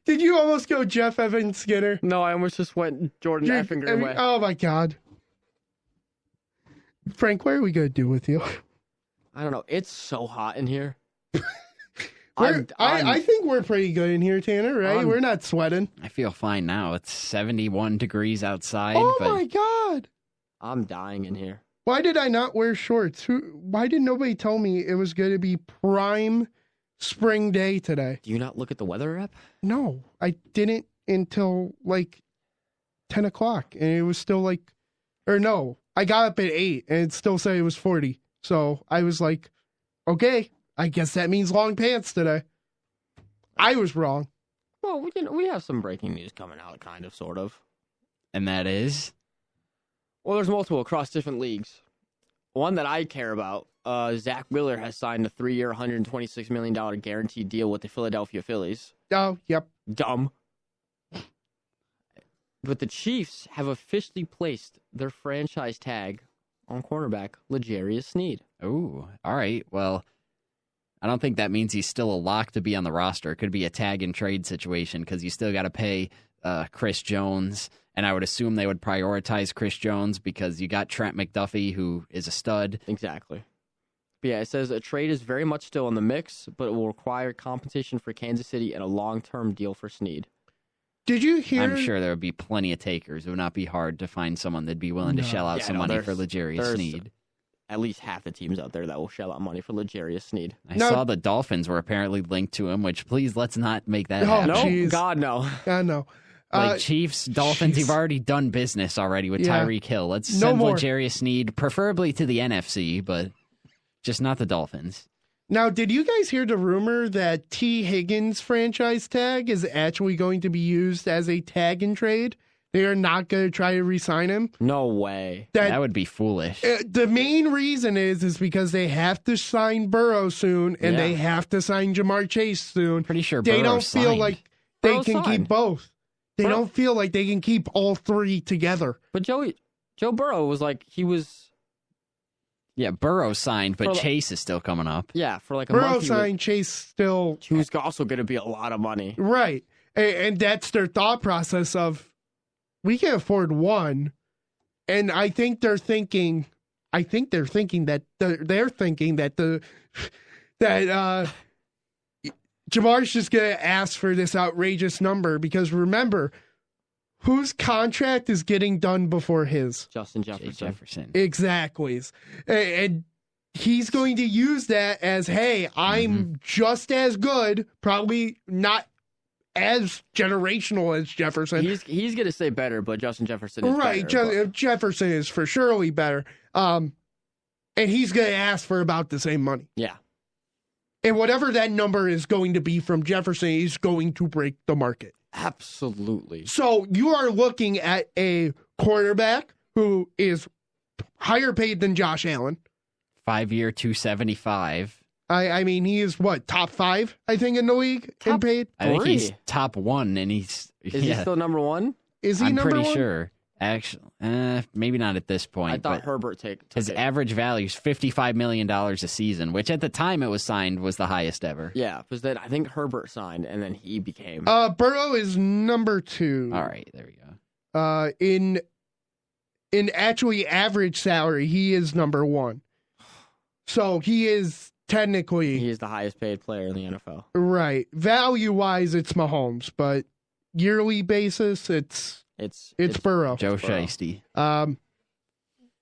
Did you almost go Jeff Evans Skinner? No, I almost just went Jordan effing Greenway. Oh my God. Frank, what are we going to do with you? I don't know. It's so hot in here. I think we're pretty good in here, Tanner, right? We're not sweating. I feel fine now. It's 71 degrees outside. Oh my God. I'm dying in here. Why did I not wear shorts? Why did nobody tell me it was going to be prime spring day today? Do you not look at the weather app? No, I didn't until like 10 o'clock. And it was still like, or no, I got up at 8 and it still said it was 40. So I was like, okay, I guess that means long pants today. I was wrong. Well, we have some breaking news coming out, kind of, sort of. And that is? Well, there's multiple across different leagues. One that I care about, Zach Wheeler has signed a 3-year, $126 million guaranteed deal with the Philadelphia Phillies. Oh, yep. Dumb. But the Chiefs have officially placed their franchise tag on cornerback L'Jarius Sneed. Oh, all right. Well, I don't think that means he's still a lock to be on the roster. It could be a tag and trade situation because you still got to pay Chris Jones. And I would assume they would prioritize Chris Jones because you got Trent McDuffie, who is a stud. Exactly. But yeah, it says a trade is very much still in the mix, but it will require compensation for Kansas City and a long-term deal for Sneed. Did you hear? I'm sure there would be plenty of takers. It would not be hard to find someone that'd be willing to shell out some money for L'Jarius Sneed. At least half the teams out there that will shell out money for L'Jarius Sneed. I saw the Dolphins were apparently linked to him, which please let's not make that happen. No, geez. God, no. God, no. Chiefs, Dolphins, you've already done business already with Tyreek Hill. Let's send L'Jarius Sneed, preferably to the NFC, but just not the Dolphins. Now, did you guys hear the rumor that T. Higgins' franchise tag is actually going to be used as a tag and trade? They are not going to try to re-sign him? No way. That would be foolish. The main reason is because they have to sign Burrow soon, and they have to sign Jamar Chase soon. Pretty sure they don't signed. feel like they can keep both. They don't feel like they can keep all three together. But Joe Burrow was like, he was... Yeah, Burrow signed, but Chase is still coming up. Yeah, for like a Burrow month. signed, Chase still... Who's also going to be a lot of money. Right. And that's their thought process of, we can afford one. And I think they're thinking that Jamar's just going to ask for this outrageous number because remember, whose contract is getting done before his? Justin Jefferson. Exactly. And he's going to use that as, hey, I'm just as good, probably not as generational as Jefferson. He's going to say better, but Justin Jefferson is better. Jefferson is for surely better. And he's going to ask for about the same money. Yeah. And whatever that number is going to be from Jefferson is going to break the market. Absolutely. So you are looking at a quarterback who is higher paid than Josh Allen. 5-year, $275. I mean, he is what, top 5, I think, in the league in paid? I think he's top 1, and Is he still number 1? Is he I'm number 1? pretty sure. Actually, maybe not at this point. I thought Herbert took his average value is $55 million a season, which at the time it was signed was the highest ever. Yeah, because then I think Herbert signed, and then he became. Burrow is number 2. All right, there we go. In actually average salary, he is number 1. So he is technically He is the highest paid player in the NFL. right. Value wise, it's Mahomes, but yearly basis, it's Burrow. Joe Shiesty.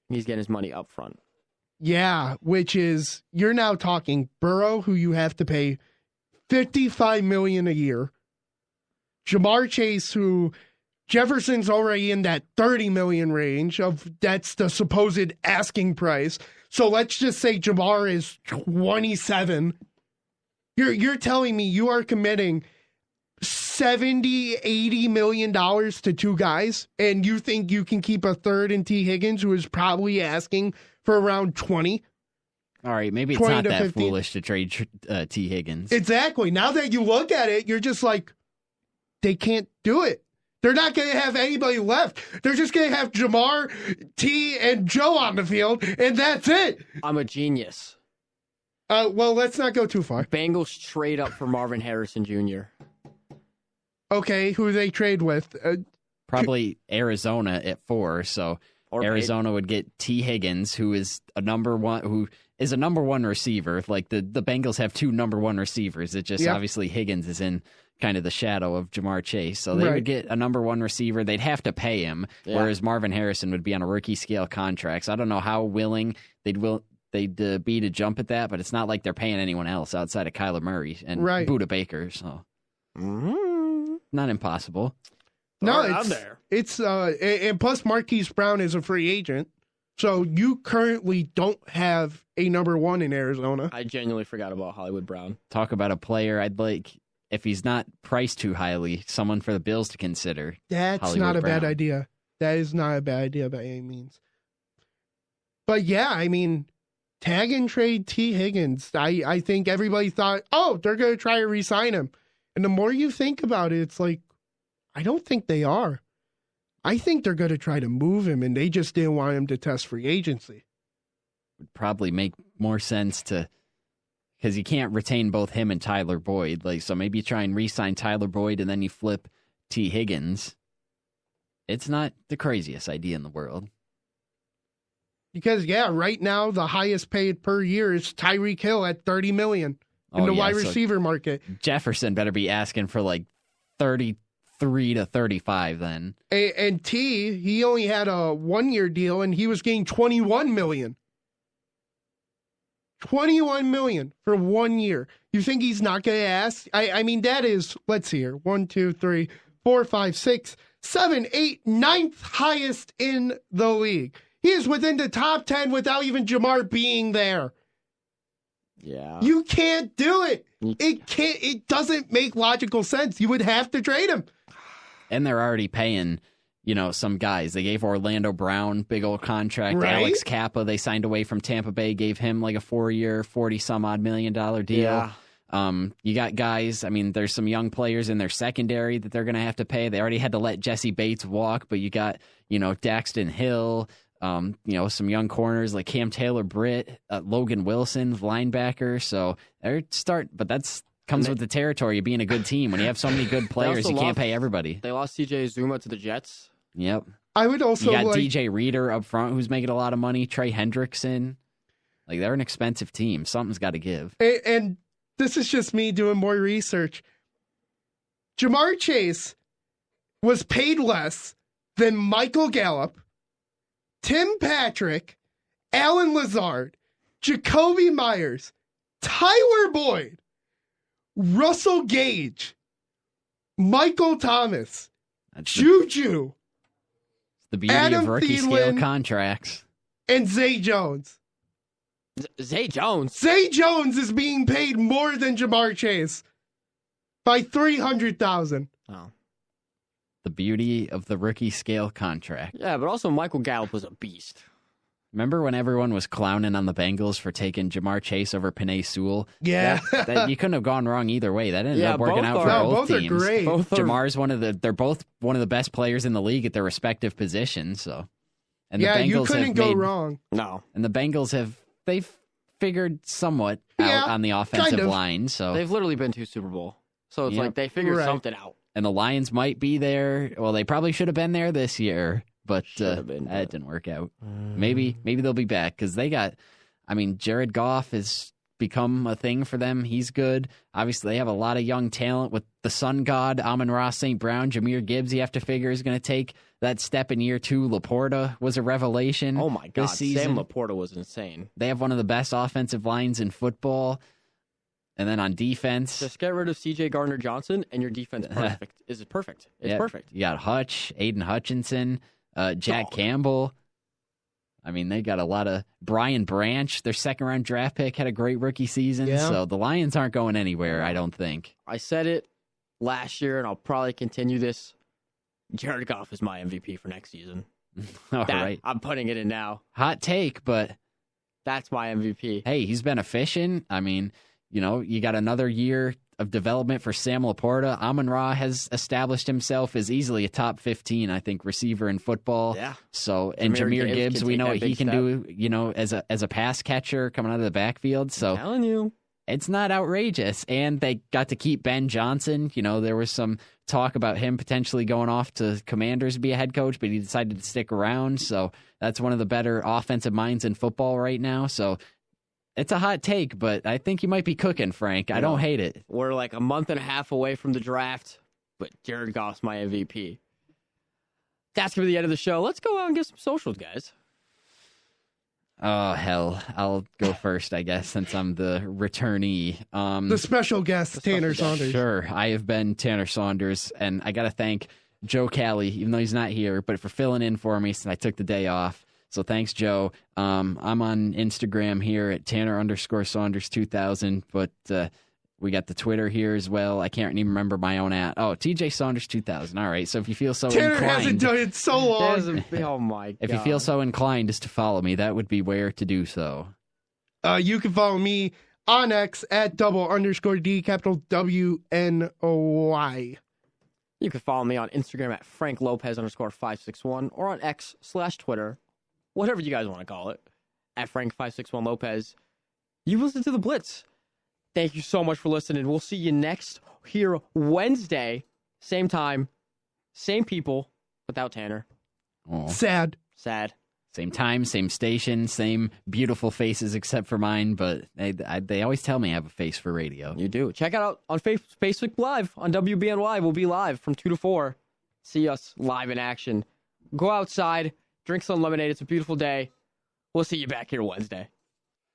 He's getting his money up front. Yeah, which is you're now talking Burrow, who you have to pay $55 million a year. Jamar Chase, who Jefferson's already in that $30 million range that's the supposed asking price. So let's just say Jamar is 27. You're telling me you are committing $70-80 million to 2 guys, and you think you can keep a third in T. Higgins, who is probably asking for around 20? All right, maybe it's not that 15. Foolish to trade T. Higgins. Exactly. Now that you look at it, you're just like, they can't do it. They're not going to have anybody left. They're just going to have Jamar, T, and Joe on the field, and that's it. I'm a genius. Well, let's not go too far. Bengals trade up for Marvin Harrison Jr. Okay, who they trade with? Probably Arizona at 4. So Arizona would get T. Higgins, who is a number 1 receiver. Like the Bengals have 2 number 1 receivers. It just obviously Higgins is in kind of the shadow of Jamar Chase. So they would get a number 1 receiver. They'd have to pay him, whereas Marvin Harrison would be on a rookie scale contract. So I don't know how willing they'd be to jump at that, but it's not like they're paying anyone else outside of Kyler Murray and Budda Baker. So not impossible. No, it's and plus Marquise Brown is a free agent. So you currently don't have a number 1 in Arizona. I genuinely forgot about Hollywood Brown. Talk about a player I'd like, if he's not priced too highly, someone for the Bills to consider. That's Hollywood not a Brown. bad idea. That is not a bad idea by any means. But yeah, I mean, tag and trade T. Higgins. I think everybody thought, oh, they're going to try to re-sign him. And the more you think about it, it's like, I don't think they are. I think they're going to try to move him, and they just didn't want him to test free agency. Would probably make more sense because you can't retain both him and Tyler Boyd. So maybe you try and re-sign Tyler Boyd, and then you flip T. Higgins. It's not the craziest idea in the world. Because, right now, the highest paid per year is Tyreek Hill at $30 million in the wide receiver market. Jefferson better be asking for 33 to 35 then. And T, he only had a 1-year deal, and he was getting $21 million. $21 million for 1 year. You think he's not going to ask? I mean, that is, let's see here, 1, 2, 3, 4, 5, 6, 7, 8, 9th highest in the league. He is within the top 10 without even Jamar being there. Yeah. You can't do it. It doesn't make logical sense. You would have to trade him. And they're already paying, some guys. They gave Orlando Brown big old contract. Right? Alex Kappa, they signed away from Tampa Bay, gave him a 4-year, $40-some-odd million deal. Yeah. You got guys, there's some young players in their secondary that they're going to have to pay. They already had to let Jesse Bates walk, but you got, Daxton Hill, some young corners like Cam Taylor-Britt, Logan Wilson, linebacker. So but that's comes with the territory of being a good team. When you have so many good players, you can't pay everybody. They lost CJ Zuma to the Jets. Yep. I would also you got DJ Reader up front who's making a lot of money. Trey Hendrickson. They're an expensive team. Something's got to give. And this is just me doing more research. Jamar Chase was paid less than Michael Gallup, Tim Patrick, Alan Lazard, Jacoby Myers, Tyler Boyd, Russell Gage, Michael Thomas, Juju, the beauty Adam of rookie scale contracts, and Zay Jones. Zay Jones? Zay Jones is being paid more than Jamar Chase by $300,000. Oh. The beauty of the rookie scale contract. Yeah, but also Michael Gallup was a beast. Remember when everyone was clowning on the Bengals for taking Jamar Chase over Penei Sewell? Yeah. You couldn't have gone wrong either way. That ended up working out for both teams. Both are great. Jamar's they're both one of the best players in the league at their respective positions. So, and the Bengals you couldn't go wrong. No. And the Bengals they've figured somewhat out on the offensive line. So they've literally been to Super Bowl. So it's like they figured something out. And the Lions might be there. Well, they probably should have been there this year. But that didn't work out. Maybe they'll be back because Jared Goff has become a thing for them. He's good. Obviously, they have a lot of young talent with the Sun God, Amon-Ra St. Brown, Jahmyr Gibbs. You have to figure is going to take that step in year 2. Laporta was a revelation. Oh my God, this season. Sam Laporta was insane. They have one of the best offensive lines in football. And then on defense, just get rid of C.J. Gardner-Johnson, and your defense is perfect. It's perfect. You got Hutch, Aiden Hutchinson. Jack Campbell. They got a lot of Brian Branch, their second-round draft pick, had a great rookie season. Yeah. So the Lions aren't going anywhere, I don't think. I said it last year, and I'll probably continue this. Jared Goff is my MVP for next season. All right. I'm putting it in now. Hot take, but that's my MVP. Hey, he's been efficient. You got another year of development for Sam Laporta. Amon-Ra has established himself as easily a top 15, I think, receiver in football. Yeah. So, and Jahmyr Gibbs, we know what he can do, as a pass catcher coming out of the backfield. So, I'm telling you, it's not outrageous. And they got to keep Ben Johnson. There was some talk about him potentially going off to Commanders to be a head coach, but he decided to stick around. So, that's one of the better offensive minds in football right now. So, it's a hot take, but I think you might be cooking, Frank. I don't hate it. We're like a month and a half away from the draft, but Jared Goff's my MVP. That's going to be the end of the show. Let's go out and get some socials, guys. Oh, hell. I'll go first, I guess, since I'm the returnee. The special guest, Tanner Saunders. Sure. I have been Tanner Saunders, and I got to thank Joe Cali, even though he's not here, but for filling in for me since I took the day off. So thanks, Joe. I'm on Instagram here at Tanner_Saunders2000, but we got the Twitter here as well. I can't even remember my own @. Oh, TJ Saunders2000. All right. So if you feel so Tanner inclined, hasn't done it so long. Oh my God. If you feel so inclined as to follow me, that would be where to do so. You can follow me on X at @double_D, capital WNOY. You can follow me on Instagram at FrankLopez_561 or on X/Twitter. Whatever you guys want to call it, at Frank561Lopez. You listen to The Blitz. Thank you so much for listening. We'll see you next here Wednesday. Same time, same people, without Tanner. Oh. Sad. Same time, same station, same beautiful faces except for mine, but they always tell me I have a face for radio. You do. Check it out on Facebook Live on WBNY. We'll be live from 2 to 4. See us live in action. Go outside. Drink some lemonade. It's a beautiful day. We'll see you back here Wednesday.